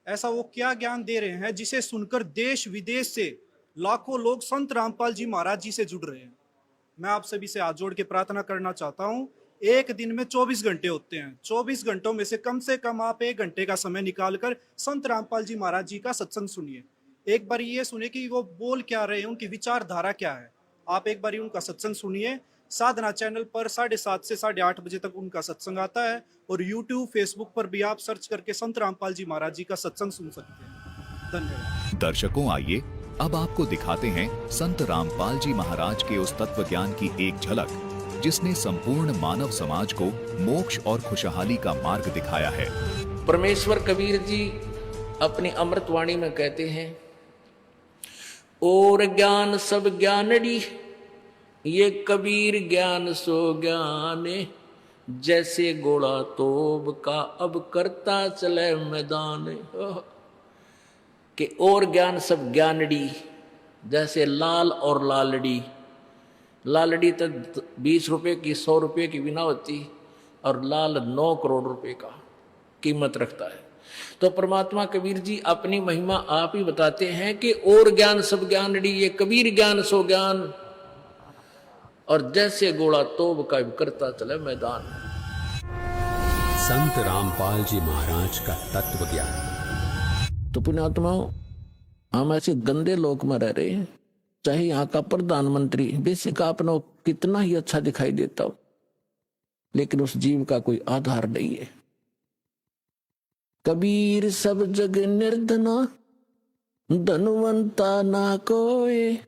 ऐसा वो क्या ज्ञान दे रहे हैं जिसे सुनकर देश विदेश से लाखों लोग संत रामपाल जी महाराज जी से जुड़ रहे हैं। मैं आप सभी से हाथ जोड़ के प्रार्थना करना चाहता हूं, एक दिन में 24 घंटे होते हैं, 24 घंटों में से कम आप 1 घंटे का समय निकालकर संत रामपाल जी महाराज जी का सत्संग सुनिए। एक बार ये सुनिए कि वो बोल क्या रहे हैं, उनकी विचारधारा क्या है। आप एक बार उनका सत्संग सुनिए। साधना चैनल पर 7:30 से 8:30 बजे तक उनका सत्संग आता है, और यूट्यूब, फेसबुक पर भी आप सर्च करके संत रामपाल जी महाराज जी का सत्संग सुन सकते हैं। धन्यवाद। दर्शकों, आइए अब आपको दिखाते हैं संत रामपाल जी महाराज के उस तत्व ज्ञान की एक झलक जिसने संपूर्ण मानव समाज को मोक्ष और खुशहाली का मार्ग दिखाया है। परमेश्वर कबीर जी अपनी अमृतवाणी में कहते हैं, और ज्ञान सब ज्ञानड़ी ये कबीर ज्ञान सो ज्ञाने, जैसे गोला तोब का अब करता चले मैदान। के और ज्ञान सब ज्ञानड़ी, जैसे लाल और लालड़ी। लालड़ी तो 20 रुपए की 100 रुपए की भी ना होती, और लाल 9 करोड़ रुपए का कीमत रखता है। तो परमात्मा कबीर जी अपनी महिमा आप ही बताते हैं कि और ज्ञान सब ज्ञानड़ी, ये कबीर ज्ञान सो ज्ञान, और जैसे गोला तोब का करता चले मैदान। संत रामपाल जी महाराज का तत्व ज्ञान। तो पुण्यात्माओं, हम ऐसे गंदे लोक में रह रहे हैं, चाहे यहाँ का प्रधानमंत्री बेसिक आपने कितना ही अच्छा दिखाई देता हो, लेकिन उस जीव का कोई आधार नहीं है। कबीर सब जग निर्धना, धनवंता ना कोई,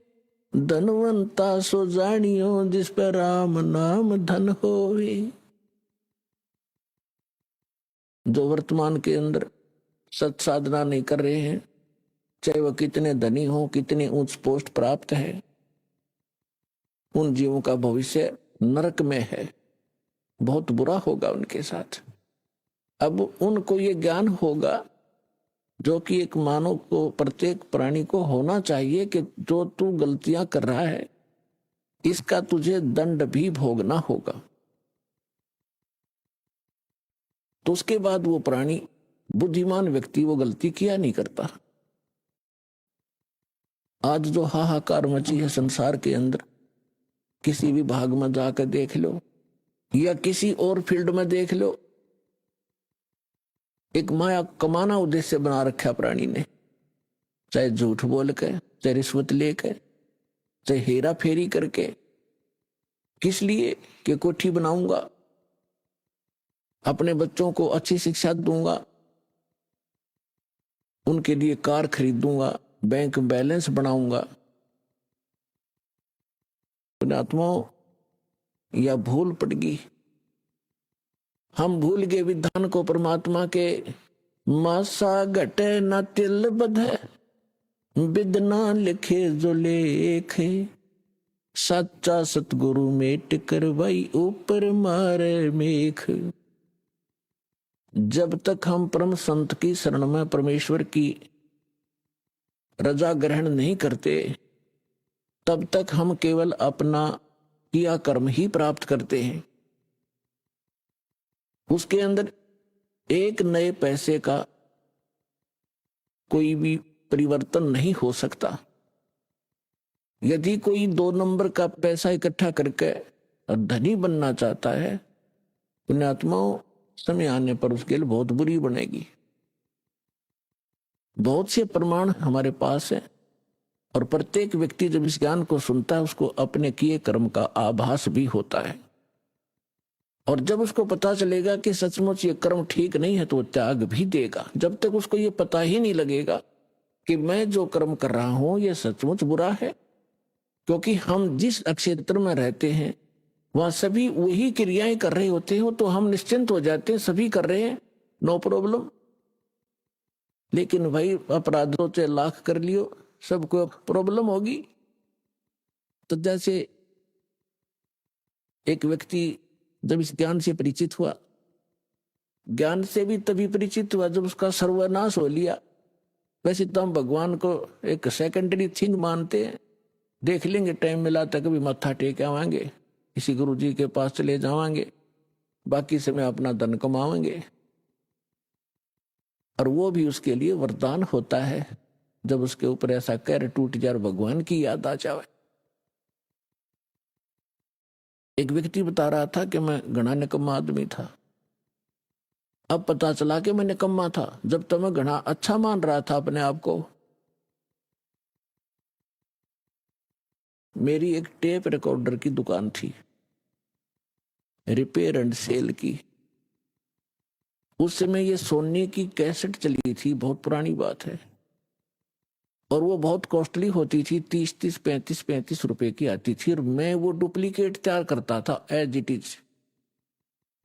धनवंता सो जानियो जिस पर राम नाम धन होवे। जो वर्तमान के अंदर सत साधना नहीं कर रहे हैं, चाहे वह कितने धनी हो, कितने उच्च पोस्ट प्राप्त है, उन जीवों का भविष्य नरक में है, बहुत बुरा होगा उनके साथ। अब उनको ये ज्ञान होगा जो कि एक मानव को, प्रत्येक प्राणी को होना चाहिए कि जो तू गलतियां कर रहा है इसका तुझे दंड भी भोगना होगा। तो उसके बाद वो प्राणी, बुद्धिमान व्यक्ति, वो गलती किया नहीं करता। आज जो हाहाकार मची है संसार के अंदर, किसी भी भाग में जाकर देख लो या किसी और फील्ड में देख लो, एक माया कमाना उद्देश्य बना रखा प्राणी ने, चाहे झूठ बोल के, चाहे रिश्वत लेकर, चाहे हेरा फेरी करके। किस लिए? कि कोठी बनाऊंगा, अपने बच्चों को अच्छी शिक्षा दूंगा, उनके लिए कार खरीदूंगा, बैंक बैलेंस बनाऊंगा। पुण्यात्माओं, या भूल पड़गी, हम भूल गए विधान को परमात्मा के। मासा घटे न तिल बधे, विदना लिखे जो लेखे, सच्चा सतगुरु मेट करवाई ऊपर मारे मेख। जब तक हम परम संत की शरण में परमेश्वर की रजा ग्रहण नहीं करते, तब तक हम केवल अपना किया कर्म ही प्राप्त करते हैं। उसके अंदर एक नए पैसे का कोई भी परिवर्तन नहीं हो सकता। यदि कोई 2 नंबर का पैसा इकट्ठा करके धनी बनना चाहता है, पुण्यात्माओं, समय आने पर उसके लिए बहुत बुरी बनेगी। बहुत से प्रमाण हमारे पास है, और प्रत्येक व्यक्ति जब इस ज्ञान को सुनता है उसको अपने किए कर्म का आभास भी होता है। और जब उसको पता चलेगा कि सचमुच ये कर्म ठीक नहीं है तो वो त्याग भी देगा। जब तक उसको ये पता ही नहीं लगेगा कि मैं जो कर्म कर रहा हूं ये सचमुच बुरा है, क्योंकि हम जिस क्षेत्र में रहते हैं वहां सभी वही क्रियाएं कर रहे होते हैं, तो हम निश्चिंत हो जाते हैं, सभी कर रहे हैं, नो प्रॉब्लम। लेकिन भाई अपराधों से लाख कर लियो, सबको प्रॉब्लम होगी। तो जैसे एक व्यक्ति जब इस ज्ञान से परिचित हुआ, ज्ञान से भी तभी परिचित हुआ जब उसका सर्वनाश हो लिया। वैसे तो हम भगवान को एक सेकेंडरी थिंग मानते हैं, देख लेंगे टाइम मिला तो कभी मत्था टेक आवांगे, किसी गुरु जी के पास चले जावांगे, बाकी समय अपना धन कमाएंगे। और वो भी उसके लिए वरदान होता है जब उसके ऊपर ऐसा कहर टूट जाए, भगवान की याद आ जाए। एक व्यक्ति बता रहा था कि मैं घना निकम्मा आदमी था। अब पता चला कि मैं निकम्मा था, जब तक मैं घना अच्छा मान रहा था अपने आप को। मेरी एक टेप रिकॉर्डर की दुकान थी, रिपेयर एंड सेल की। उस समय ये सोनी की कैसेट चली थी, बहुत पुरानी बात है, और वो बहुत कॉस्टली होती थी, 30-30, 35-35 रुपए की आती थी। और मैं वो डुप्लीकेट तैयार करता था एज इट इज,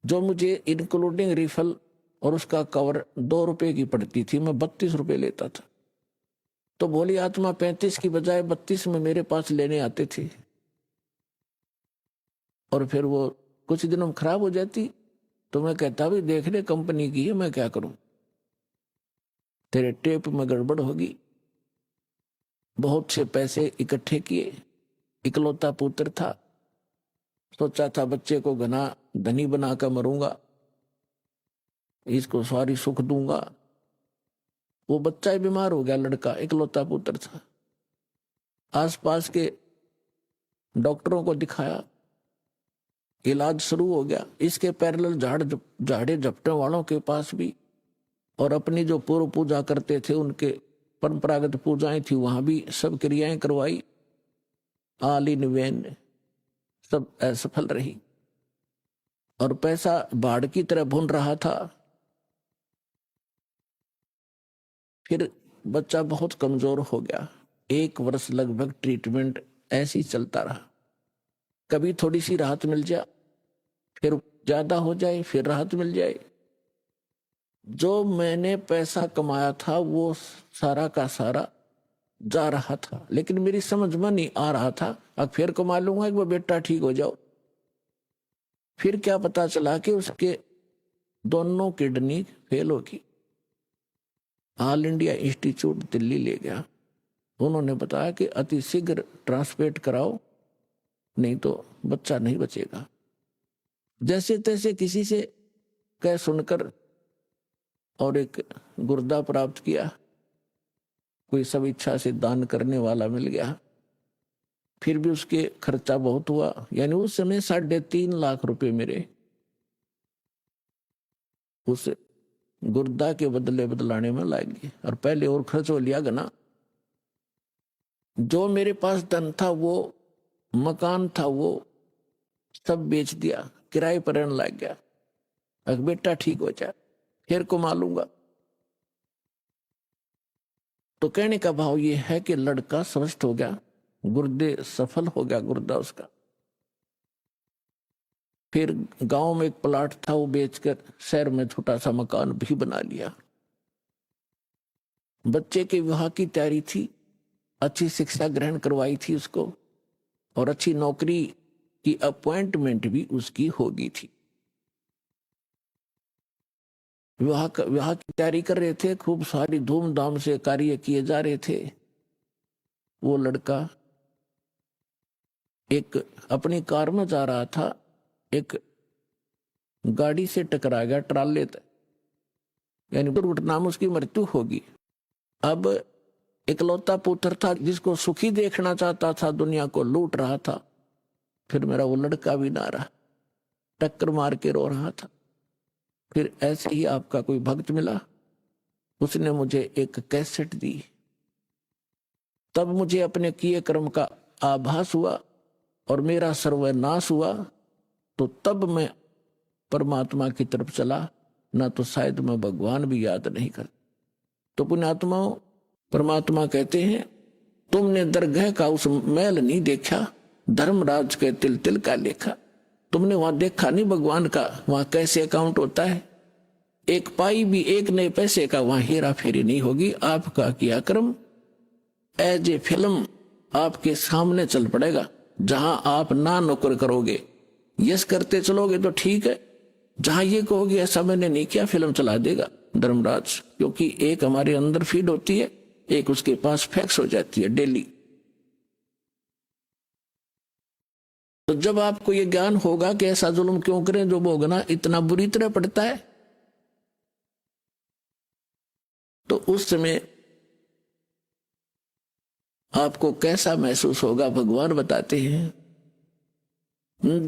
जो मुझे इंक्लूडिंग रिफल और उसका कवर 2 रुपए की पड़ती थी, मैं 32 रुपए लेता था। तो भोली आत्मा 35 की बजाय 32 में मेरे पास लेने आते थे। और फिर वो कुछ दिनों में खराब हो जाती तो मैं कहता भी देख ले कंपनी की है, मैं क्या करूं, तेरे टेप में गड़बड़ होगी। बहुत से पैसे इकट्ठे किए, इकलौता पुत्र था, सोचा था बच्चे को घना धनी बनाकर मरूंगा, इसको सारी सुख दूंगा। वो बच्चा ही बीमार हो गया, लड़का इकलौता पुत्र था। आसपास के डॉक्टरों को दिखाया, इलाज शुरू हो गया। इसके पैरेलल झाड़े झपटे वालों के पास भी, और अपनी जो पूर्व पूजा करते थे उनके परंपरागत पूजाएं थी वहां भी सब क्रियाएं करवाई, ऑल इन वेन, सब असफल रही। और पैसा बाढ़ की तरह भुन रहा था। फिर बच्चा बहुत कमजोर हो गया। 1 वर्ष लगभग ट्रीटमेंट ऐसे ही चलता रहा। कभी थोड़ी सी राहत मिल जाए, फिर ज्यादा हो जाए, फिर राहत मिल जाए। जो मैंने पैसा कमाया था वो सारा का सारा जा रहा था, लेकिन मेरी समझ में नहीं आ रहा था अब फिर कमा लूंगा कि वो बेटा ठीक हो जाओ। फिर क्या पता चला कि उसके दोनों किडनी फेल होगी। ऑल इंडिया इंस्टीट्यूट दिल्ली ले गया। उन्होंने बताया कि अति शीघ्र ट्रांसप्लांट कराओ, नहीं तो बच्चा नहीं बचेगा। जैसे तैसे किसी से कह सुनकर और एक गुर्दा प्राप्त किया। कोई सब इच्छा से दान करने वाला मिल गया। फिर भी उसके खर्चा बहुत हुआ, यानी उस समय 3.5 लाख रुपए मेरे उस गुर्दा के बदले बदलाने में लग गए। और पहले और खर्च हो लिया गना। जो मेरे पास धन था, वो मकान था, वो सब बेच दिया, किराए पर रहने लग गया। अब बेटा ठीक हो जाए फिर कमा लूंगा। तो कहने का भाव ये है कि लड़का स्वस्थ हो गया, गुर्दे सफल हो गया गुर्दा उसका। फिर गांव में एक प्लाट था, वो बेचकर शहर में छोटा सा मकान भी बना लिया। बच्चे के विवाह की तैयारी थी, अच्छी शिक्षा ग्रहण करवाई थी उसको, और अच्छी नौकरी की अपॉइंटमेंट भी उसकी होगी थी। विवाह की तैयारी कर रहे थे, खूब सारी धूमधाम से कार्य किए जा रहे थे। वो लड़का एक अपनी कार में जा रहा था, एक गाड़ी से टकरा गया ट्राले तक, यानी दुर्घटना में उसकी मृत्यु होगी। अब इकलौता पुत्र था जिसको सुखी देखना चाहता था, दुनिया को लूट रहा था। फिर मेरा वो लड़का भी ना रहा, टक्कर मार के रो रहा था। फिर ऐसे ही आपका कोई भक्त मिला, उसने मुझे एक कैसेट दी। तब मुझे अपने किए कर्म का आभास हुआ और मेरा सर्वनाश हुआ। तो तब मैं परमात्मा की तरफ चला, ना तो शायद मैं भगवान भी याद नहीं कर। तो पुण्यात्माओं, परमात्मा कहते हैं तुमने दरगाह का उस मैल नहीं देखा, धर्मराज के तिल तिल का लेखा। तुमने वहां देखा नहीं भगवान का, वहां कैसे अकाउंट होता है। एक पाई भी एक नए पैसे का वहां हेरा फेरी नहीं होगी। आपका किया कर्म एज ए फिल्म आपके सामने चल पड़ेगा, जहां आप ना नौकर करोगे, यस करते चलोगे तो ठीक है। जहां ये कहोगे ऐसा मैंने नहीं किया, फिल्म चला देगा धर्मराज। क्योंकि एक हमारे अंदर फीड होती है, एक उसके पास फैक्स हो जाती है डेली। तो जब आपको ये ज्ञान होगा कि ऐसा जुल्म क्यों करें, जो भोगना इतना बुरी तरह पड़ता है, तो उस समय आपको कैसा महसूस होगा भगवान बताते हैं।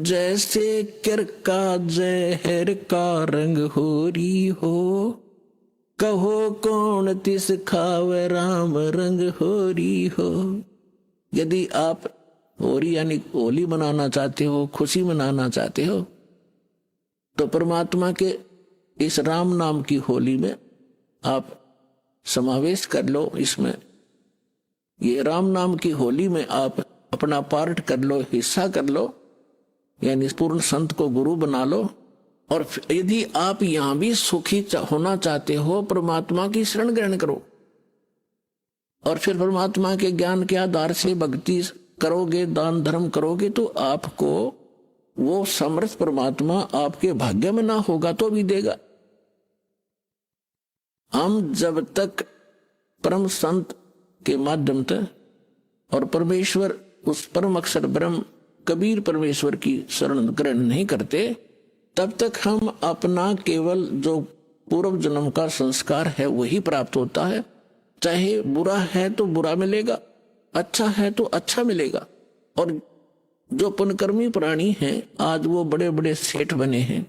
जैसे किर का जहर का रंग होरी हो, कहो कौन तिस खावे राम रंग होरी हो। यदि आप होली यानी होली मनाना चाहते हो, खुशी मनाना चाहते हो, तो परमात्मा के इस राम नाम की होली में आप समावेश कर लो। इसमें ये राम नाम की होली में आप अपना पार्ट कर लो, हिस्सा कर लो, यानी पूर्ण संत को गुरु बना लो। और यदि आप यहां भी सुखी होना चाहते हो, परमात्मा की शरण ग्रहण करो। और फिर परमात्मा के ज्ञान के आधार से भक्ति करोगे, दान धर्म करोगे, तो आपको वो समर्थ परमात्मा आपके भाग्य में ना होगा तो भी देगा। हम जब तक परम संत के माध्यम से और परमेश्वर उस परम अक्षर ब्रह्म कबीर परमेश्वर की शरण ग्रहण नहीं करते, तब तक हम अपना केवल जो पूर्व जन्म का संस्कार है वही प्राप्त होता है। चाहे बुरा है तो बुरा मिलेगा, अच्छा है तो अच्छा मिलेगा। और जो पुण्यकर्मी प्राणी हैं आज वो बड़े बड़े सेठ बने हैं,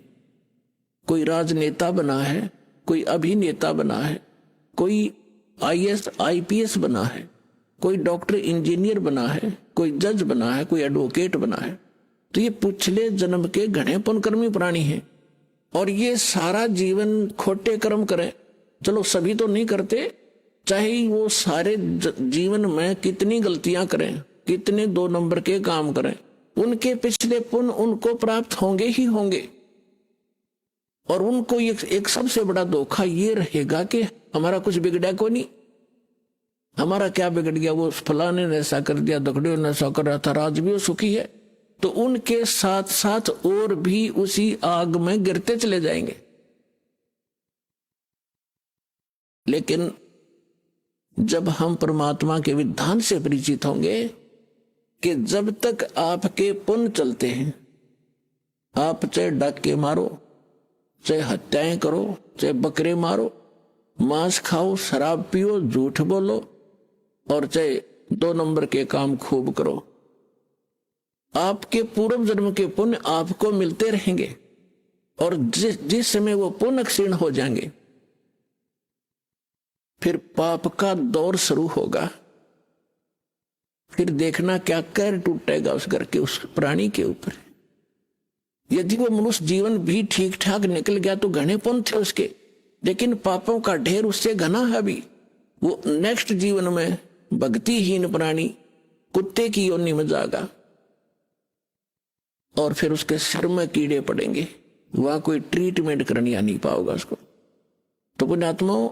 कोई राजनेता बना है, कोई अभिनेता बना है, कोई IAS IPS बना है, कोई डॉक्टर इंजीनियर बना है, कोई जज बना है, कोई एडवोकेट बना है। तो ये पिछले जन्म के घने पुण्यकर्मी प्राणी हैं और ये सारा जीवन खोटे कर्म करें। चलो सभी तो नहीं करते, चाहे वो सारे जीवन में कितनी गलतियां करें, कितने 2 नंबर के काम करें, उनके पिछले पुण्य उनको प्राप्त होंगे ही होंगे। और उनको एक सबसे बड़ा धोखा ये रहेगा कि हमारा कुछ बिगड़ा को नहीं, हमारा क्या बिगड़ गया, वो फलाने ने ऐसा कर दिया, दखड़ियों ने ऐसा कर रहा था, आज भी वो सुखी है। तो उनके साथ साथ और भी उसी आग में गिरते चले जाएंगे। लेकिन जब हम परमात्मा के विधान से परिचित होंगे कि जब तक आपके पुण्य चलते हैं, आप चाहे डाके मारो, चाहे हत्याएं करो, चाहे बकरे मारो, मांस खाओ, शराब पियो, झूठ बोलो और चाहे 2 नंबर के काम खूब करो, आपके पूर्व जन्म के पुण्य आपको मिलते रहेंगे। और जिस समय वो पुण्य क्षीण हो जाएंगे, फिर पाप का दौर शुरू होगा। फिर देखना क्या कहर टूटेगा उस घर के, उस प्राणी के ऊपर। यदि वो मनुष्य जीवन भी ठीक ठाक निकल गया तो घने पुण्य थे उसके, लेकिन पापों का ढेर उससे घना है अभी। वो नेक्स्ट जीवन में भक्तिहीन प्राणी कुत्ते की योनि में जाएगा और फिर उसके सिर में कीड़े पड़ेंगे, वहां कोई ट्रीटमेंट करनी आ नहीं पाओगा उसको। तो पुण्यात्माओं,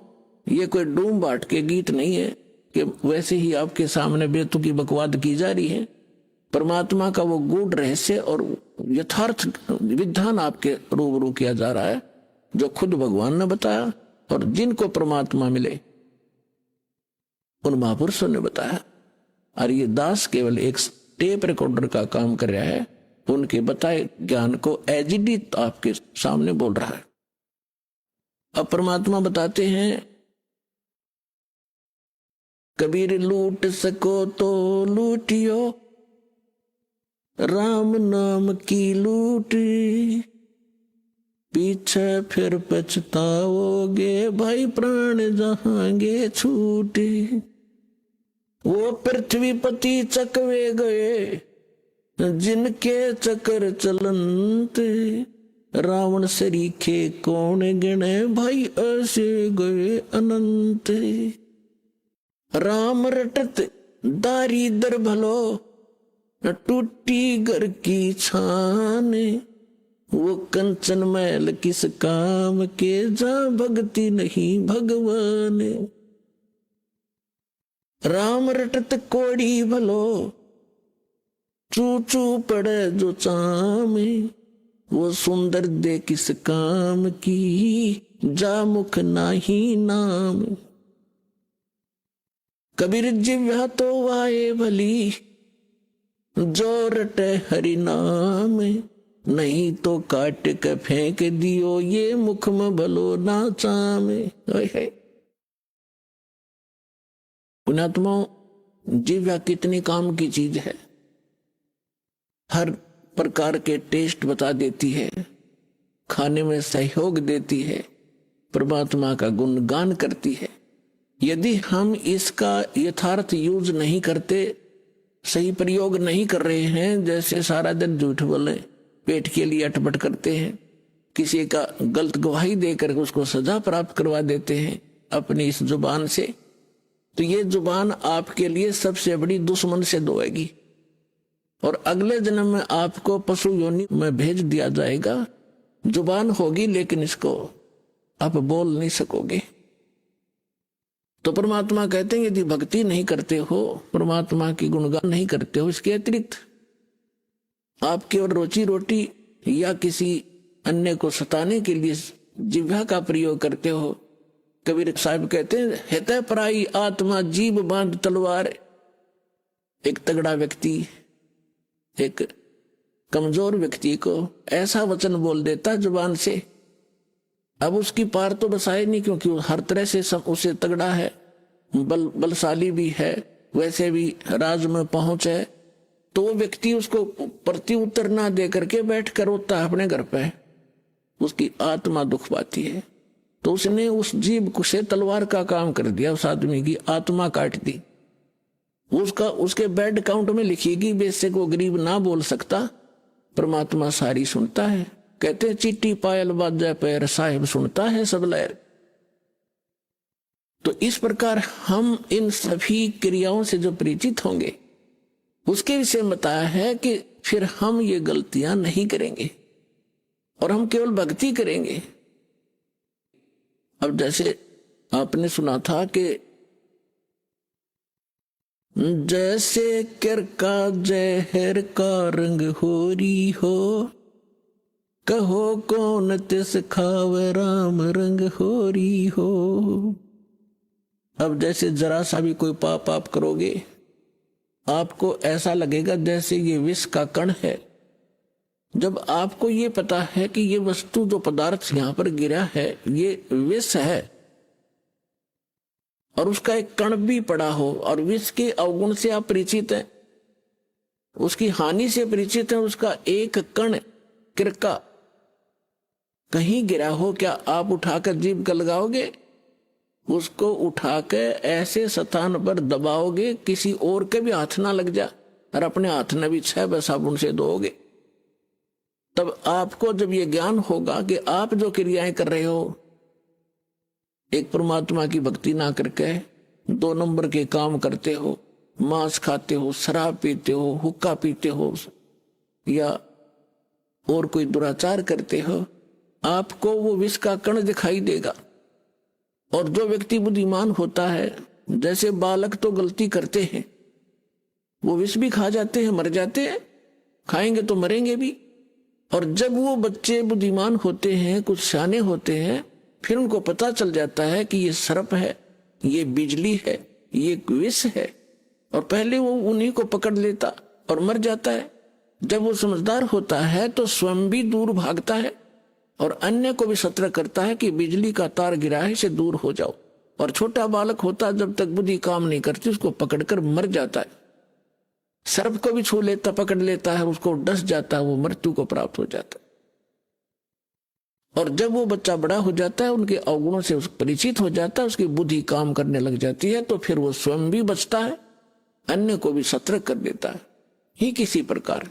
ये कोई डूम बाट के गीत नहीं है कि वैसे ही आपके सामने बेतुकी बकवाद की जा रही है। परमात्मा का वो गूढ़ रहस्य और यथार्थ विधान आपके रूबरू किया जा रहा है, जो खुद भगवान ने बताया और जिनको परमात्मा मिले उन महापुरुषों ने बताया। और ये दास केवल एक टेप रिकॉर्डर का काम कर रहा है, उनके बताए ज्ञान को एजिडी आपके सामने बोल रहा है। अब परमात्मा बताते हैं, कबीर लूट सको तो लूटियो, राम नाम की लूट, पीछे फिर पछताओगे, भाई प्राण जहांगे छूटे। वो पृथ्वीपति चकवे गए जिनके चक्कर चलंत, रावण सरीखे कौन गिने, भाई ऐसे गए अनंत। राम रटत दारिद्र भलो, टूटी घर की छान, वो कंचन मैल किस काम के, जहां भक्ति नहीं भगवान। राम रटत कोड़ी भलो, चू चू पड़े जो चामे, वो सुंदर दे किस काम की, जा मुख नाही नाम। कबीर जिव्या तो वाए भली, जो रटे हरि नाम, नहीं तो काट के फेंक दियो, ये मुख में भलो ना चामे। पुण्यात्माओं, जिव्या कितनी काम की चीज है, हर प्रकार के टेस्ट बता देती है, खाने में सहयोग देती है, परमात्मा का गुणगान करती है। यदि हम इसका यथार्थ यूज नहीं करते, सही प्रयोग नहीं कर रहे हैं, जैसे सारा दिन झूठ बोले, पेट के लिए अटपट करते हैं, किसी का गलत गवाही देकर उसको सजा प्राप्त करवा देते हैं अपनी इस जुबान से, तो ये जुबान आपके लिए सबसे बड़ी दुश्मन से धोएगी और अगले जन्म में आपको पशु योनि में भेज दिया जाएगा। जुबान होगी लेकिन इसको आप बोल नहीं सकोगे। तो परमात्मा कहते हैं यदि भक्ति नहीं करते हो, परमात्मा की गुणगान नहीं करते हो, इसके अतिरिक्त आपकी और रोजी रोटी या किसी अन्य को सताने के लिए जिह्वा का प्रयोग करते हो। कबीर साहब कहते हैं, हितै पराई आत्मा जीभ बांध तलवार। एक तगड़ा व्यक्ति एक कमजोर व्यक्ति को ऐसा वचन बोल देता जुबान से, अब उसकी पार तो बसाए नहीं, क्योंकि वो हर तरह से उसे तगड़ा है, बलशाली भी है, वैसे भी राज में पहुंच है, तो वो व्यक्ति उसको प्रति उत्तर ना दे करके बैठ कर रोता है अपने घर पे। उसकी आत्मा दुख पाती है, तो उसने उस जीभ से तलवार का काम कर दिया, उस आदमी की आत्मा काट दी। उसके बैड अकाउंट में लिखिएगी, बेशक वो गरीब ना बोल सकता, परमात्मा सारी सुनता है। कहते हैं चीटी पायल बाजा पैर साहिब सुनता है सब लहर। तो इस प्रकार हम इन सभी क्रियाओं से जो परिचित होंगे उसके विषय में बताया है कि फिर हम ये गलतियां नहीं करेंगे और हम केवल भक्ति करेंगे। अब जैसे आपने सुना था कि जैसे कर का जहर का रंग होरी हो, कहो कौन तिस खावे राम रंग होरी हो। अब जैसे जरा सा भी कोई पाप आप करोगे, आपको ऐसा लगेगा जैसे ये विष का कण है। जब आपको ये पता है कि ये वस्तु जो पदार्थ यहां पर गिरा है ये विष है और उसका एक कण भी पड़ा हो और विष के अवगुण से आप परिचित हैं, उसकी हानि से परिचित हैं, उसका एक कण किरका कहीं गिरा हो, क्या आप उठाकर जीभ का लगाओगे? उसको उठाकर ऐसे स्थान पर दबाओगे किसी और के भी हाथ ना लग जा, और अपने हाथ में भी 6 साबुन से धोओगे। तब आपको जब ये ज्ञान होगा कि आप जो क्रियाएं कर रहे हो एक परमात्मा की भक्ति ना करके 2 नंबर के काम करते हो, मांस खाते हो, शराब पीते हो, हुक्का पीते हो या और कोई दुराचार करते हो, आपको वो विष का कण दिखाई देगा। और जो व्यक्ति बुद्धिमान होता है, जैसे बालक तो गलती करते हैं, वो विष भी खा जाते हैं, मर जाते हैं, खाएंगे तो मरेंगे भी। और जब वो बच्चे बुद्धिमान होते हैं, कुछ सियाने होते हैं, फिर उनको पता चल जाता है कि ये सर्प है, ये बिजली है, ये विष है, और पहले वो उन्हीं को पकड़ लेता और मर जाता है। जब वो समझदार होता है तो स्वयं भी दूर भागता है और अन्य को भी सतर्क करता है कि बिजली का तार गिरा है, इसे दूर हो जाओ। और छोटा बालक होता, जब तक बुद्धि काम नहीं करती, उसको पकड़कर मर जाता है। सर्प को भी छू लेता, पकड़ लेता है, उसको डस जाता है, वो मृत्यु को प्राप्त हो जाता है। और जब वो बच्चा बड़ा हो जाता है, उनके अवगुणों से परिचित हो जाता है, उसकी बुद्धि काम करने लग जाती है, तो फिर वो स्वयं भी बचता है, अन्य को भी सतर्क कर देता है। ही किसी प्रकार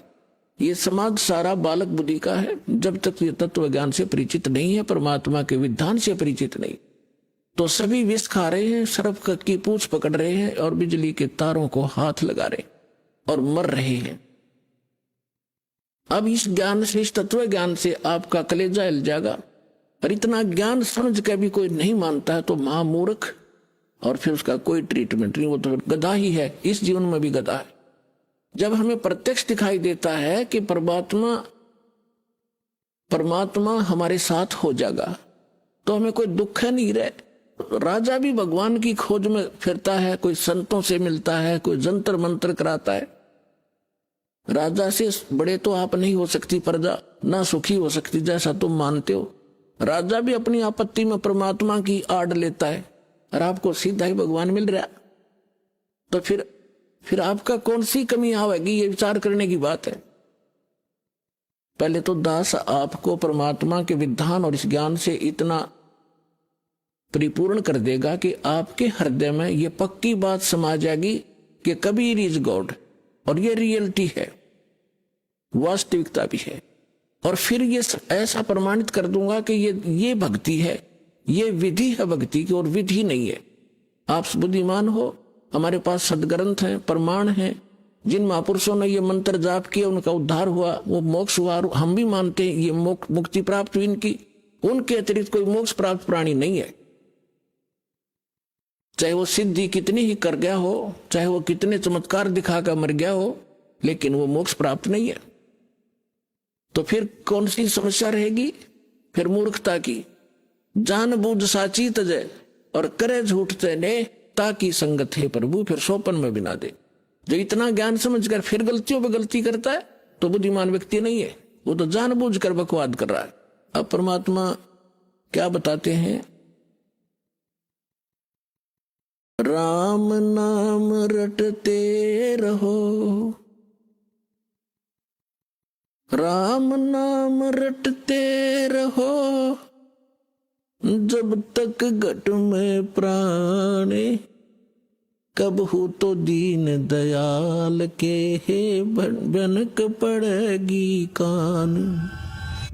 ये समाज सारा बालक बुद्धि का है, जब तक ये तत्व ज्ञान से परिचित नहीं है, परमात्मा के विधान से परिचित नहीं, तो सभी विष खा रहे हैं, सर्प की पूंछ पकड़ रहे हैं और बिजली के तारों को हाथ लगा रहे और मर रहे हैं। अब इस ज्ञान से, इस तत्व ज्ञान से आपका कलेजा हिल जाएगा। और इतना ज्ञान समझ के भी कोई नहीं मानता है तो महामूर्ख, और फिर उसका कोई ट्रीटमेंट नहीं, वो तो गधा ही है, इस जीवन में भी गधा है। जब हमें प्रत्यक्ष दिखाई देता है कि परमात्मा हमारे साथ हो जाएगा, तो हमें कोई दुख है नहीं रहे। राजा भी भगवान की खोज में फिरता है, कोई संतों से मिलता है, कोई जंतर मंत्र कराता है। राजा से बड़े तो आप नहीं हो सकती प्रजा, ना सुखी हो सकती जैसा तुम मानते हो। राजा भी अपनी आपत्ति में परमात्मा की आड़ लेता है और आपको सीधा ही भगवान मिल रहा, तो फिर आपका कौन सी कमी आवेगी, ये विचार करने की बात है। पहले तो दास आपको परमात्मा के विधान और इस ज्ञान से इतना परिपूर्ण कर देगा कि आपके हृदय में ये पक्की बात समा जाएगी कि कबीर इज गॉड, और ये रियलिटी है, वास्तविकता भी है। और फिर ये ऐसा प्रमाणित कर दूंगा कि ये भक्ति है, ये विधि है भक्ति की, और विधि नहीं है। आप बुद्धिमान हो, हमारे पास सदग्रंथ हैं, प्रमाण हैं, जिन महापुरुषों ने ये मंत्र जाप किया उनका उद्धार हुआ, वो मोक्ष हुआ, हम भी मानते हैं ये मुक्ति प्राप्त हुई इनकी। उनके अतिरिक्त कोई मोक्ष प्राप्त प्राणी नहीं है। चाहे वो सिद्धि कितनी ही कर गया हो, चाहे वो कितने चमत्कार दिखाकर मर गया हो, लेकिन वो मोक्ष प्राप्त नहीं है। तो फिर कौन सी समस्या रहेगी? फिर मूर्खता की। जानबूझ साची तजय और करे झूठ तने ताकि संगत है प्रभु, फिर सोपन में बिना दे। जो इतना ज्ञान समझकर फिर गलतियों पे गलती करता है तो बुद्धिमान व्यक्ति नहीं है, वो तो जानबूझकर बकवाद कर रहा है। अब परमात्मा क्या बताते हैं? राम नाम रटते रहो, राम नाम रटते रहो, जब तक घट में प्राण, कब हो तो दीन दयाल के हे बनक पड़ेगी कान।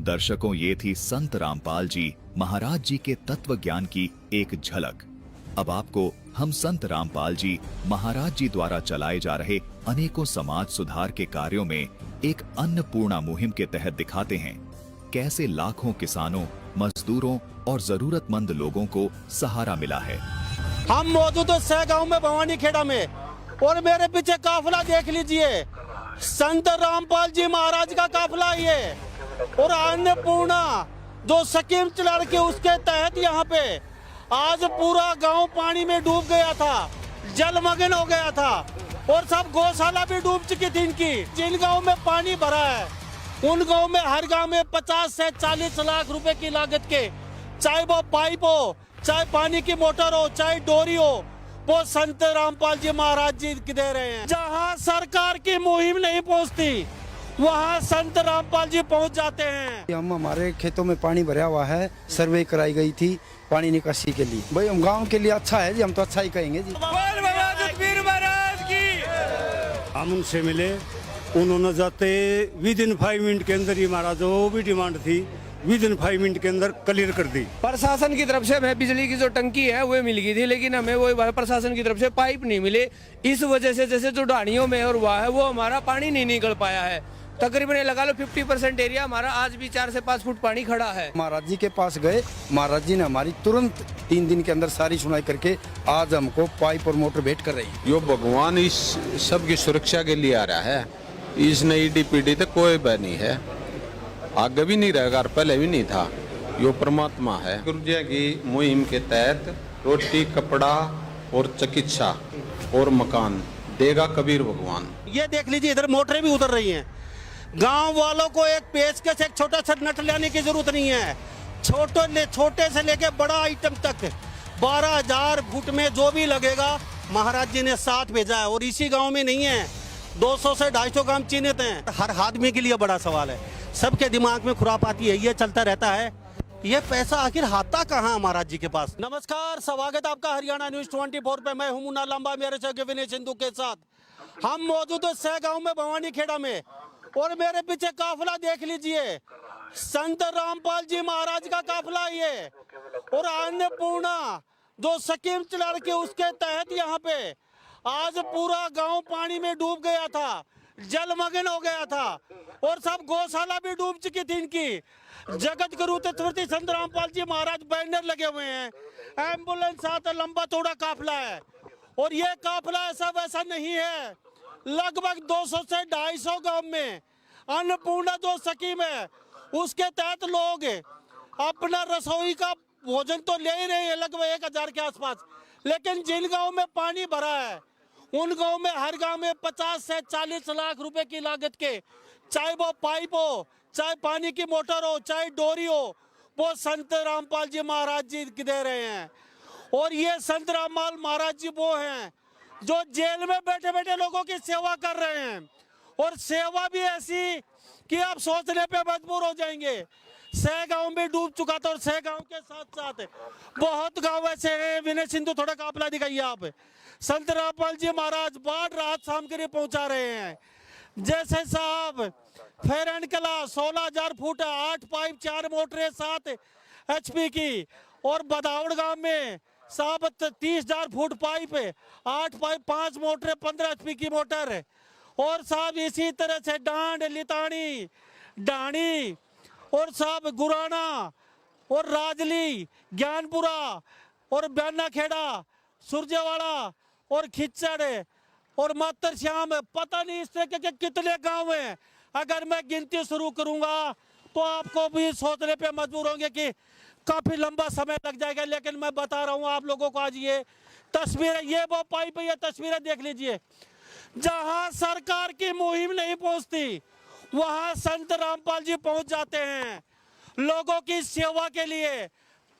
दर्शकों, ये थी संत रामपाल जी महाराज जी के तत्व ज्ञान की एक झलक। अब आपको हम संत रामपाल जी महाराज जी द्वारा चलाए जा रहे अनेकों समाज सुधार के कार्यों में एक अन्नपूर्णा मुहिम के तहत दिखाते हैं कैसे लाखों किसानों, मजदूरों और जरूरतमंद लोगों को सहारा मिला है। हम मौजूद तो सह गांव में भवानी खेड़ा में, और मेरे पीछे काफिला देख लीजिए, संत रामपाल जी महाराज का काफिला ये, और अन्नपूर्णा जो स्कीम चला रखी उसके तहत यहाँ पे आज पूरा गांव पानी में डूब गया था, जलमग्न हो गया था, और सब गौशाला भी डूब चुकी थी इनकी। जिन गांव में पानी भरा है उन गांव में हर गांव में 50 से 40 लाख रुपए की लागत के, चाहे वो पाइप हो, चाहे पानी की मोटर हो, चाहे डोरी हो, वो संत रामपाल जी महाराज जी दे रहे हैं। जहां सरकार की मुहिम नहीं पहुंचती वहां संत रामपाल जी पहुंच जाते हैं। हम हमारे खेतों में पानी भरा हुआ है, सर्वे कराई गई थी पानी निकासी के लिए। भाई हम गांव के लिए अच्छा है जी, हम तो अच्छा ही कहेंगे जी। हम उनसे मिले, उन्होंने जाते विद इन 5 मिनट के अंदर ही हमारा जो भी डिमांड थी विद इन 5 मिनट के अंदर क्लियर कर दी। प्रशासन की तरफ से हमें बिजली की जो टंकी है वो मिल गई थी, लेकिन हमें वो प्रशासन की तरफ से पाइप नहीं मिले। इस वजह से जैसे जो ढाणियों में और वह है वो हमारा पानी नहीं निकल पाया है। तकरीबन लगा लो 50% एरिया हमारा आज भी 4 से 5 फुट पानी खड़ा है। महाराज जी के पास गए, महाराज जी ने हमारी तुरंत 3 दिन के अंदर सारी सुनाई करके आज हमको पाइप और मोटर भेंट कर रही है। यो भगवान इस सबकी सुरक्षा के लिए आ रहा है। इस नई डीपीडी तक कोई भय नहीं है, आगे भी नहीं रहेगा और पहले भी नहीं था। यो परमात्मा है। गुरु जी की मुहिम के तहत रोटी, कपड़ा और चिकित्सा और मकान देगा कबीर भगवान। ये देख लीजिए, इधर मोटरें भी उतर रही हैं। गांव वालों को एक पेचकस, एक छोटा सा नट लाने की जरूरत नहीं है। छोटे से लेके बड़ा आइटम तक 12,000 फुट में जो भी लगेगा महाराज जी ने साथ भेजा है। और इसी गांव में नहीं है, 200 से 250 गांव चिन्हित हैं। हर आदमी के लिए बड़ा सवाल है, सबके दिमाग में खुरापाती है, ये चलता रहता है। ये पैसा आखिर आता कहाँ महाराज जी के पास? नमस्कार, स्वागत आपका हरियाणा न्यूज 24 पे। मैं हूं मुन्ना लंबा, मेरे सहयोगी विनय सिंधु के साथ। हम मौजूद सह गांव में भवानी खेड़ा में, और मेरे पीछे काफिला देख लीजिए, संत रामपाल जी महाराज का काफिला ये, और अन्नपूर्णा जो स्कीम चला रखी उसके तहत यहाँ पे आज पूरा गांव पानी में डूब गया था, जलमग्न हो गया था, और सब गौशाला भी डूब चुकी थी इनकी। जगत गुरु तत्वर्ती संत रामपाल जी महाराज बैनर लगे हुए हैं, एम्बुलेंस साथ लंबा चौड़ा काफिला है। और ये काफिला ऐसा वैसा नहीं है, लगभग 200 से 250 गांव में अन्नपूर्णा जो स्कीम है उसके तहत लोग अपना रसोई का भोजन तो ले ही रहे हैं, लगभग 1000 के आसपास। लेकिन जिन गांव में पानी भरा है उन गांव में हर गांव में 50 से 40 लाख रुपए की लागत के, चाहे वो पाइप हो, चाहे पानी की मोटर हो, चाहे डोरी हो, वो संत रामपाल जी महाराज जी दे रहे हैं। और ये संत रामपाल महाराज जी वो हैं जो जेल में बैठे बैठे लोगों की सेवा कर रहे हैं, और सेवा भी ऐसी कि आप सोचने पे मजबूर हो जाएंगे। सह गांव में डूब चुका था, और सह गांव के साथ साथ बहुत गांव ऐसे हैं। विनय सिंधु थोड़ा काफिला दिखाइए आप। संत रामपाल जी महाराज बाढ़ राहत सामग्री पहुंचा रहे हैं। जैसे साहब फेरन कला 16,000 फुट, 8 पाइप, 4 मोटरें, 7 HP की, और बदावड़ गांव में साहब 30,000 फुट पाइप, 8 पाइप, 5 मोटरें, 15 HP की मोटर। और साहब इसी तरह से डांड, लितानी, डाणी, और साहब गुराना, और राजली, ज्ञानपुरा, और ब्याना खेड़ा, सुरजेवाड़ा, और खिच्चड़, और मातर श्याम, पता नहीं इस तरह के कितने गांव हैं। अगर मैं गिनती शुरू करूंगा तो आपको भी सोचने पे मजबूर होंगे कि काफी लंबा समय लग जाएगा, लेकिन मैं बता रहा हूं आप लोगों को। आज ये तस्वीरें, ये वो पाइप, ये तस्वीरें देख लीजिए। जहां सरकार की मुहिम नहीं पहुंचती वहां संत रामपाल जी पहुंच जाते हैं लोगों की सेवा के लिए।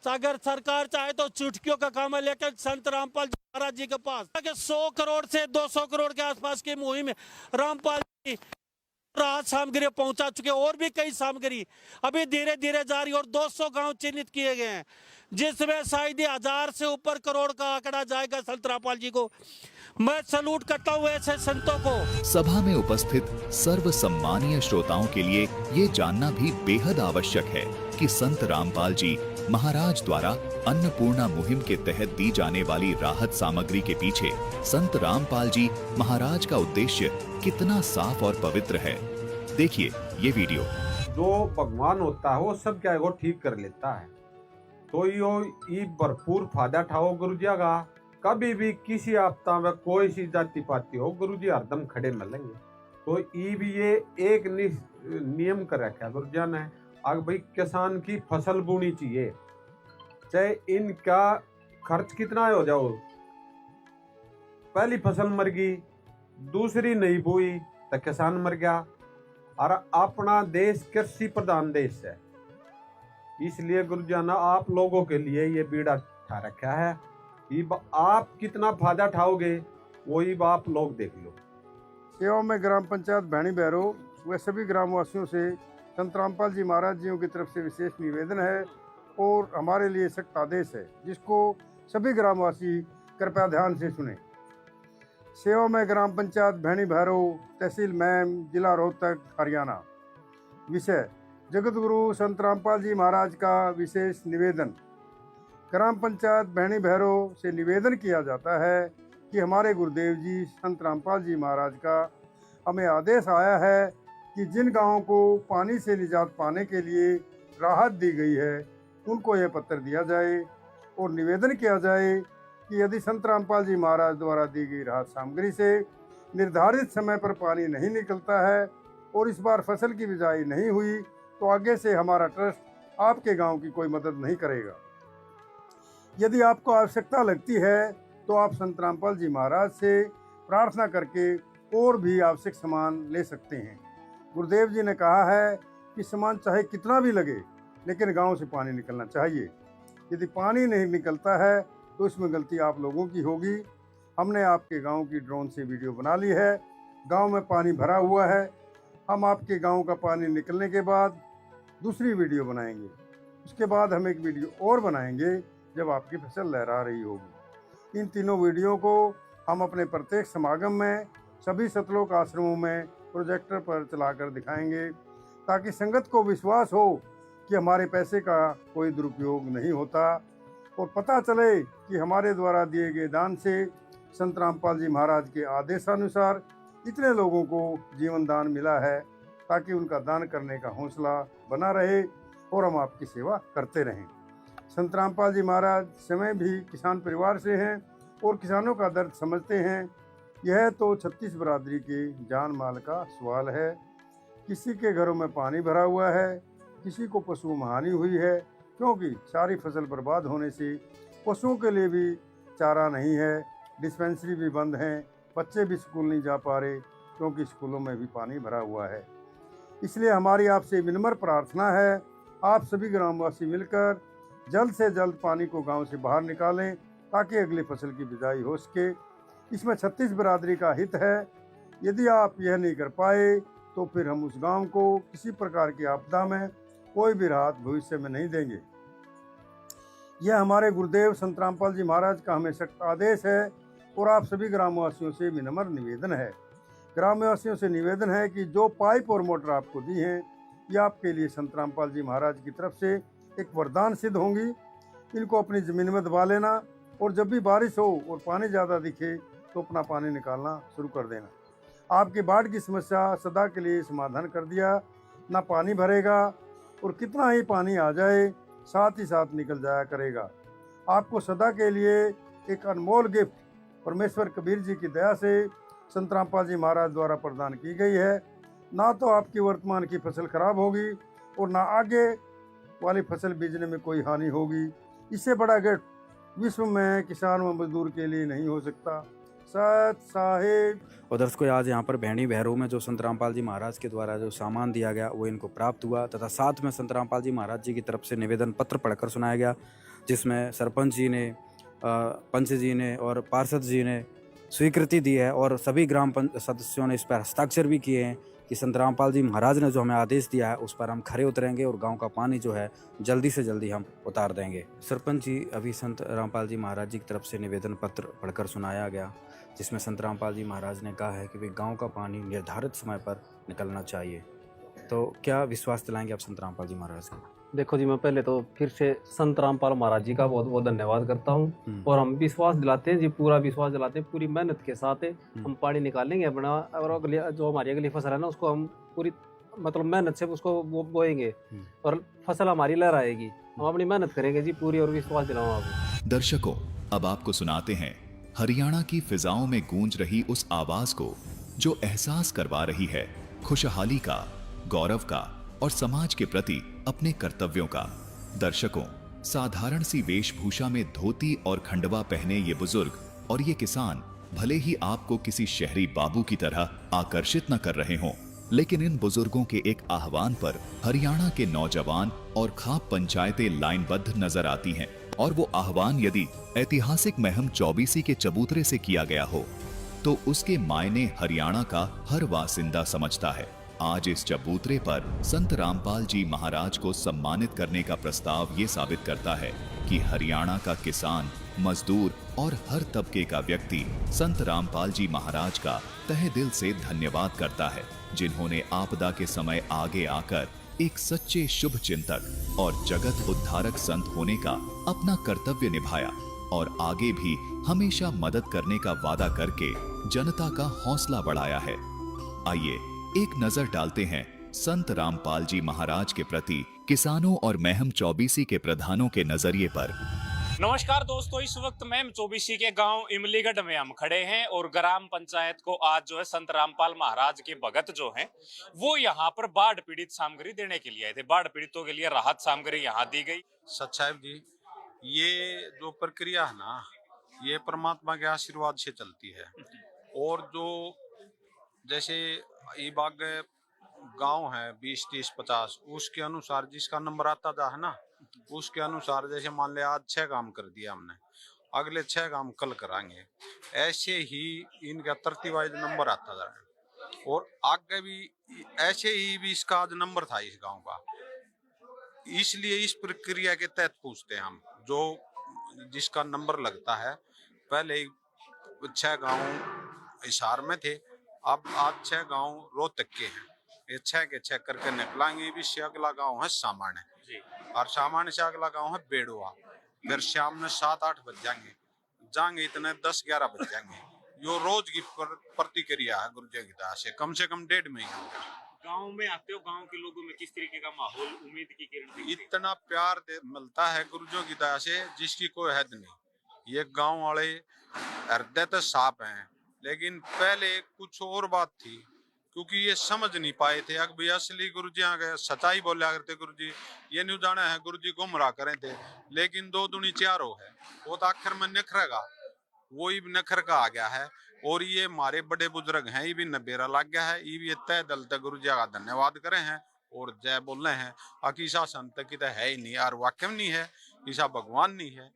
अगर सरकार चाहे तो चुटकियों का काम है, लेकिन संत रामपाल जी महाराज जी के पास 100 करोड़ से 200 करोड़ के आसपास की मुहिम रामपाल जी राहत सामग्री पहुंचा चुके, और भी कई सामग्री अभी धीरे धीरे जारी, और 200 गांव चिन्हित किए गए हैं जिसमें शायद 1000 से ऊपर करोड़ का आंकड़ा जाएगा। संत रामपाल जी को मैं सैल्यूट करता हूँ, ऐसे संतों को। सभा में उपस्थित सर्व सम्मानीय श्रोताओं के लिए ये जानना भी बेहद आवश्यक है कि संत रामपाल जी महाराज द्वारा अन्नपूर्णा मुहिम के तहत दी जाने वाली राहत सामग्री के पीछे संत रामपाल जी महाराज का उद्देश्य कितना साफ और पवित्र है। देखिए ये वीडियो। जो भगवान होता है वो सब क्या है वो ठीक कर लेता है, तो यो ई भरपूर फायदा उठाओ गुरु जी का। कभी भी किसी आपदा में कोई सी जाति पाती हो, गुरु जी हरदम खड़े मिलेंगे। तो ई भी ये एक नियम कर रखा है गुरु जी ने, अगर भाई किसान की फसल बोनी चाहिए, चाहे इनका खर्च कितना हो जाओ, पहली फसल मर गई, दूसरी नहीं बोई तो किसान मर गया। और अपना देश कृषि प्रधान देश है, इसलिए गुरुजाना आप लोगों के लिए ये बीड़ा उठा रखा है। आप कितना फायदा उठाओगे वही आप लोग देख लो। सेवा में ग्राम पंचायत भैणी भैरो व सभी ग्रामवासियों से संत रामपाल जी महाराज जियों की तरफ से विशेष निवेदन है और हमारे लिए सख्त आदेश है, जिसको सभी ग्रामवासी कृपया ध्यान से सुने। सेवा में ग्राम पंचायत भैणी भैरो, तहसील मैम, जिला रोहतक, हरियाणा। विषय जगत गुरु संत रामपाल जी महाराज का विशेष निवेदन। ग्राम पंचायत भैणी भैरो से निवेदन किया जाता है कि हमारे गुरुदेव जी संत रामपाल जी महाराज का हमें आदेश आया है कि जिन गांवों को पानी से निजात पाने के लिए राहत दी गई है उनको यह पत्र दिया जाए और निवेदन किया जाए कि यदि संत रामपाल जी महाराज द्वारा दी गई राहत सामग्री से निर्धारित समय पर पानी नहीं निकलता है और इस बार फसल की बिजाई नहीं हुई तो आगे से हमारा ट्रस्ट आपके गांव की कोई मदद नहीं करेगा। यदि आपको आवश्यकता लगती है तो आप संत रामपाल जी महाराज से प्रार्थना करके और भी आवश्यक सामान ले सकते हैं। गुरुदेव जी ने कहा है कि सामान चाहे कितना भी लगे लेकिन गांव से पानी निकलना चाहिए। यदि पानी नहीं निकलता है तो इसमें गलती आप लोगों की होगी। हमने आपके गांव की ड्रोन से वीडियो बना ली है। गांव में पानी भरा हुआ है। हम आपके गांव का पानी निकलने के बाद दूसरी वीडियो बनाएंगे। उसके बाद हम एक वीडियो और बनाएंगे जब आपकी फसल लहरा रही होगी। इन तीनों वीडियो को हम अपने प्रत्येक समागम में सभी सतलोक आश्रमों में प्रोजेक्टर पर चलाकर दिखाएंगे ताकि संगत को विश्वास हो कि हमारे पैसे का कोई दुरुपयोग नहीं होता और पता चले कि हमारे द्वारा दिए गए दान से संत रामपाल जी महाराज के आदेशानुसार इतने लोगों को जीवन दान मिला है, ताकि उनका दान करने का हौसला बना रहे और हम आपकी सेवा करते रहें। संत रामपाल जी महाराज स्वयं भी किसान परिवार से हैं और किसानों का दर्द समझते हैं। यह तो 36 बरादरी के जान माल का सवाल है। किसी के घरों में पानी भरा हुआ है, किसी को पशुओं में हानि हुई है, क्योंकि सारी फसल बर्बाद होने से पशुओं के लिए भी चारा नहीं है, डिस्पेंसरी भी बंद हैं, बच्चे भी स्कूल नहीं जा पा रहे क्योंकि स्कूलों में भी पानी भरा हुआ है। इसलिए हमारी आपसे विनम्र प्रार्थना है, आप सभी ग्रामवासी मिलकर जल्द से जल्द पानी को गांव से बाहर निकालें ताकि अगली फसल की बिजाई हो सके। इसमें 36 बरादरी का हित है। यदि आप यह नहीं कर पाए तो फिर हम उस गांव को किसी प्रकार की आपदा में कोई भी राहत भविष्य में नहीं देंगे। यह हमारे गुरुदेव संत रामपाल जी महाराज का हमें सख्त आदेश है और आप सभी ग्रामवासियों से विनम्र निवेदन है। ग्रामवासियों से निवेदन है कि जो पाइप और मोटर आपको दी हैं ये आपके लिए संत रामपाल जी महाराज की तरफ से एक वरदान सिद्ध होंगी। इनको अपनी ज़मीन में दबा लेना और जब भी बारिश हो और पानी ज़्यादा दिखे तो अपना पानी निकालना शुरू कर देना। आपकी बाढ़ की समस्या सदा के लिए समाधान कर दिया। ना पानी भरेगा और कितना ही पानी आ जाए साथ ही साथ निकल जाया करेगा। आपको सदा के लिए एक अनमोल गिफ्ट परमेश्वर कबीर जी की दया से संत रामपाल जी महाराज द्वारा प्रदान की गई है। ना तो आपकी वर्तमान की फसल खराब होगी और ना आगे वाली फसल बीजने में कोई हानि होगी। इससे बड़ा गिफ्ट विश्व में किसान व मजदूर के लिए नहीं हो सकता। सत साहेब। और दर्शकों, आज यहाँ पर भैणी भैरव में जो संत रामपाल जी महाराज के द्वारा जो सामान दिया गया वो इनको प्राप्त हुआ, तथा साथ में संत रामपाल जी महाराज जी की तरफ से निवेदन पत्र पढ़कर सुनाया गया, जिसमें सरपंच जी ने, पंच जी ने और पार्षद जी ने स्वीकृति दी है और सभी ग्राम सदस्यों ने इस पर हस्ताक्षर भी किए हैं कि संत रामपाल जी महाराज ने जो हमें आदेश दिया है उस पर हम खरे उतरेंगे और गांव का पानी जो है जल्दी से जल्दी हम उतार देंगे। सरपंच जी, अभी संत रामपाल जी महाराज जी की तरफ से निवेदन पत्र पढ़कर सुनाया गया, जिसमें संत रामपाल जी महाराज ने कहा है कि वे गांव का पानी निर्धारित समय पर निकलना चाहिए। तो क्या विश्वास दिलाएंगे आप संत रामपाल जी महाराज को? देखो जी, मैं पहले तो फिर से संत रामपाल महाराज जी का बहुत बहुत धन्यवाद करता हूँ और हम विश्वास दिलाते हैं जी, पूरा विश्वास दिलाते हैं, पूरी मेहनत के साथ हम पानी निकालेंगे अपना, और अगली जो हमारी अगली फसल है ना उसको हम पूरी मतलब मेहनत से उसको बोएंगे और फसल हमारी लहराएगी। हम अपनी मेहनत करेंगे जी पूरी, और विश्वास दिलाऊं आपको। दर्शकों, अब आपको सुनाते हैं हरियाणा की फिजाओं में गूंज रही उस आवाज को जो एहसास करवा रही है खुशहाली का, गौरव का और समाज के प्रति अपने कर्तव्यों का। दर्शकों, साधारण सी वेशभूषा में धोती और खंडवा पहने ये बुजुर्ग और ये किसान भले ही आपको किसी शहरी बाबू की तरह आकर्षित न कर रहे हों, लेकिन इन बुजुर्गों के एक आह्वान पर हरियाणा के नौजवान और खाप पंचायतें लाइनबद्ध नजर आती हैं। और वो आह्वान यदि ऐतिहासिक महम चौबीसी के चबूतरे से किया गया हो तो उसके मायने हरियाणा का हर वासिंदा समझता है। आज इस चबूतरे पर संत रामपाल जी महाराज को सम्मानित करने का प्रस्ताव ये साबित करता है कि हरियाणा का किसान, मजदूर और हर तबके का व्यक्ति संत रामपाल जी महाराज का तहे दिल से धन्यवाद करता है, जिन्होंने आपदा के समय आगे आकर एक सच्चे शुभ चिंतक और जगत उद्धारक संत होने का अपना कर्तव्य निभाया और आगे भी हमेशा मदद करने का वादा करके जनता का हौसला बढ़ाया है। आइए एक नजर डालते हैं संत रामपाल जी महाराज के प्रति किसानों और महम चौबीसी के प्रधानों के नजरिए पर। नमस्कार दोस्तों, इस वक्त महम चौबीसी के गांव इमलीगढ़ में हम खड़े हैं और ग्राम पंचायत को आज जो है संत रामपाल महाराज के भगत जो हैं वो यहाँ पर बाढ़ पीड़ित सामग्री देने के लिए आए थे। बाढ़ पीड़ितों के लिए राहत सामग्री यहाँ दी गई। सच्चाई जी, ये जो प्रक्रिया है ना, ये परमात्मा के आशीर्वाद से चलती है। और जो जैसे ये बाग गांव है 20, 30, 50, उसके अनुसार जिसका नंबर आता था है ना, उसके अनुसार जैसे मान लिया आज 6 काम कर दिया हमने, अगले 6 काम कल कराएंगे, ऐसे ही इनका तरतीबाइज नंबर आता था। और आगे भी ऐसे ही भी इसका आज नंबर था इस गांव का, इसलिए इस प्रक्रिया के तहत पूछते हैं हम। जो जिसका नंबर लगता है, पहले 6 गांव हिसार में थे, अब आज 6 गांव रोहतक के हैं। ये 6 के 6 करके निकलाएंगे। भी से अगला गाँव है सामान्य और सामान्य से अगला गाँव है बेड़ुआ। फिर शाम में 7-8 बज जाएंगे इतने 10-11 बज जाएंगे। यो रोज की प्रतिक्रिया है गुरु जी की दया से, कम 1.5 महीने। गांव में आते हो, गांव के लोगों में किस तरीके का माहौल, उम्मीद की किरण? इतना प्यार मिलता है गुरुजों की दया से जिसकी कोई हद नहीं। ये गांव वाले हृदय तो साफ हैं, लेकिन पहले कुछ और बात थी, क्योंकि ये समझ नहीं पाए थे। अब भी असली गुरु जी आगे सच्चाई बोला करते, गुरु जी ये नहीं जाना है, गुरु जी गुमराह करें थे। लेकिन 2 दूनी 4 हो है, वो तो आखिर में नखरेगा, वही नखर का आ गया है। और ये हमारे बड़े बुजुर्ग हैं, ये भी नबेरा लग गया है, ये भी तय दल तक गुरु जी का धन्यवाद करे हैं और जय बोल रहे हैं। अकीसा संत की तो है ही नहीं यार, वाक्य नहीं है, ईसा भगवान नहीं है,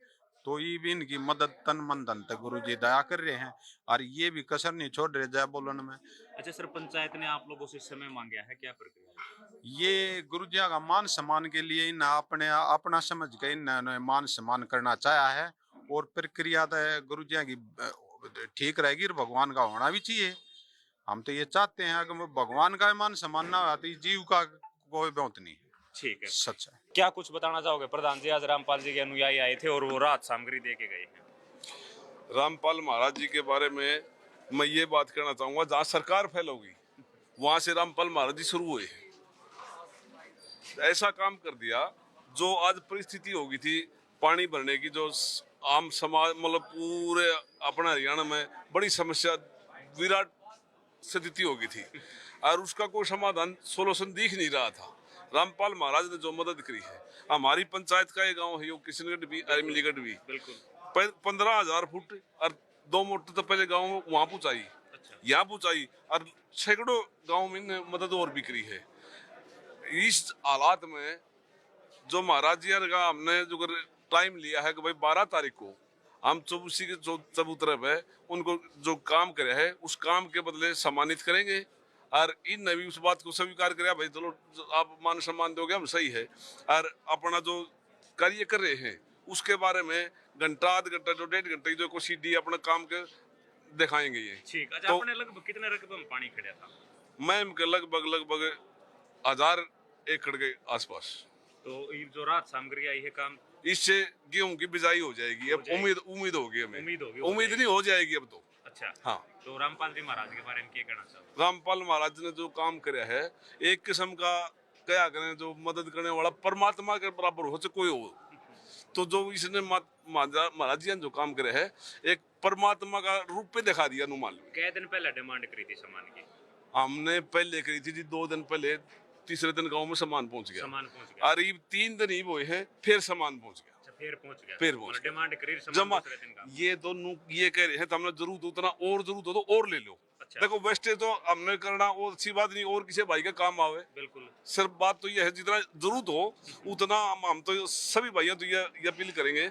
तो ये भी इनकी मदद तन मन धन तक गुरु जी दया कर रहे हैं और ये भी कसर नहीं छोड़ रहे जय बोलन में। अच्छा सर, पंचायत ने आप लोगों से समय मांगा है, क्या प्रक्रिया? ये गुरु जी का मान सम्मान के लिए इन अपना समझ के इन्होंने मान सम्मान करना चाहा है। और प्रक्रिया तो गुरु जी की ठीक रहेगी, भगवान का होना भी चाहिए। हम तो ये चाहते हैं अगर भगवान का मान सम्मान ना हो तो जीव का कोई बहुत नहीं। ठीक है, सच है। क्या कुछ बताना चाहोगे? प्रधान जी, आज रामपाल जी के अनुयायी आए थे और वो राहत सामग्री दे के गए हैं। रामपाल महाराज जी के बारे में मैं ये बात कहना चाहूंगा, जहाँ सरकार फेल होगी वहां से रामपाल महाराज जी शुरू हुए। ऐसा काम कर दिया जो आज परिस्थिति होगी थी पानी भरने की, जो आम समाज मतलब पूरे अपना हरियाणा में बड़ी समस्या विराट स्थिति होगी थी। और उसका कोई समाधान सोल्यूशन दिख नहीं रहा था। रामपाल महाराज ने जो मदद करी है, हमारी पंचायत का ये गांव है, किशनगढ़ भी इमलीगढ़ भी, बिल्कुल 15,000 फुट और 2 मोटर तो पहले गाँव में वहाँ पहुँचाई, यहाँ पहुँचाई, और सैकड़ों गाँव में मदद और भी करी है। इस हालात में जो महाराज जी का हमने जो टाइम लिया है कि भाई 12 तारीख को हम चौबीसी के जो चबूतरे पे उनको जो काम करे है उस काम के बदले सम्मानित करेंगे, और इन नवी उस बात को स्वीकार करे भाई चलो आप मान सम्मान दोगे हम सही है, और अपना जो कार्य कर रहे हैं उसके बारे में घंटा आध घंटा जो 1.5 घंटे जो को सीडी अपना काम के दिखाएंगे ये। ठीक। अच्छा, तो आपने लगभग कितने रकबे में पानी खड़ा था? मैम के लगभग 1000 एकड़ के आसपास। तो ये जो राहत सामग्री आई है काम, इससे गेहूं की बिजाई हो जाएगी, अब उम्मीद होगी हमें, उम्मीद नहीं हो जाएगी अब तो। अच्छा हाँ। तो रामपाल जी महाराज के बारे में क्या कहना चाहते? रामपाल महाराज ने जो काम कराया है एक किस्म का क्या करें, जो मदद करने वाला परमात्मा के बराबर हो चाहे कोई हो, तो जो इसने महाराज जी ने जो काम करे है एक परमात्मा का रूप पे दिखा दिया। नुमान कै दिन पहले डिमांड करी थी सामान की? हमने पहले करी थी जी 2 दिन पहले, तीसरे दिन गांव में सामान पहुंच गया, और ये 3 दिन ही हुए हैं फिर सामान पहुंच गया। अच्छा, फिर पहुंच गया डिमांड करी जमा। ये दोनों ये कह रहे हैं तो हमने जरूरत उतना और जरूरत हो तो और ले लो। अच्छा। देखो वेस्टेज तो हमने करना वो अच्छी बात नहीं, और किसी भाई का काम आवे, बिल्कुल। सिर्फ बात तो ये है जितना जरूरत हो उतना हम तो सभी भाइयों तो ये अपील करेंगे,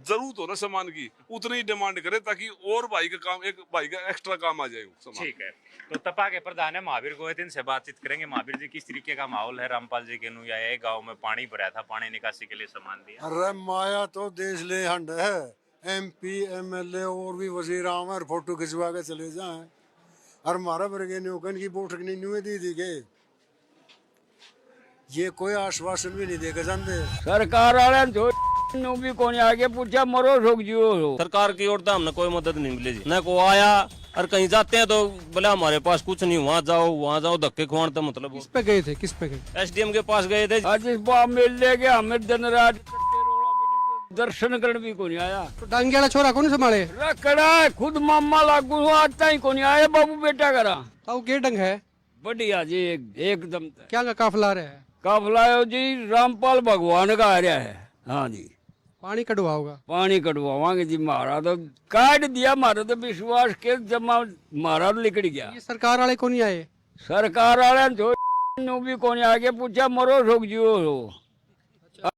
जरूरत हो ना सामान की उतनी ही डिमांड करे ताकि और भाई का काम, एक भाई का एक्स्ट्रा काम आ जाए। ठीक है। तो तपा के प्रधान है महावीर गोयतिन से बातचीत करेंगे। महावीर जी, किस तरीके का माहौल है रामपाल जी के अनुयायी? गाँव में पानी भरा था, पानी निकासी के लिए सामान दिया? अरे माया तो देश ले हंड है, MP MLA और भी वजीर आम और फोटो खिंचवा के चले जाए, और हमारा वर्गे न्यूकन की बोट नहीं दी थी के ये कोई आश्वासन भी नहीं देकर जानते। सरकार वाले जो भी कोने आगे पूछा मरो रोक जियो। सरकार की ओर से हमने कोई मदद नहीं मिली जी, न को आया, और कहीं जाते हैं तो बोले हमारे पास कुछ नहीं, वहाँ जाओ धक्के खुआते। मतलब किस पे गए थे? किस पे गए? SDM के पास गए थे। आज इस बार मिल लेके हमें दिन रात दर्शन करने भी को नहीं आया। तो डांगे छोरा कौन संभाले? रखड़ा है खुद मामा लागू आता ही को नहीं आया बाबू बेटा करा। तो के डंग है? बढ़िया जी, एकदम। क्या का काफला रहा है? काफला है जी रामपाल भगवान का आ रहा है। हाँ जी। पानी कटवा होगा? पानी कटवावांगे जी। मारा तो काट दिया, मारा तो विश्वास के जमा मारा तो निकल गया। ये सरकार वाले को नहीं आए? सरकार वाले जो भी को नहीं आगे पूछा मरो रोक जियो।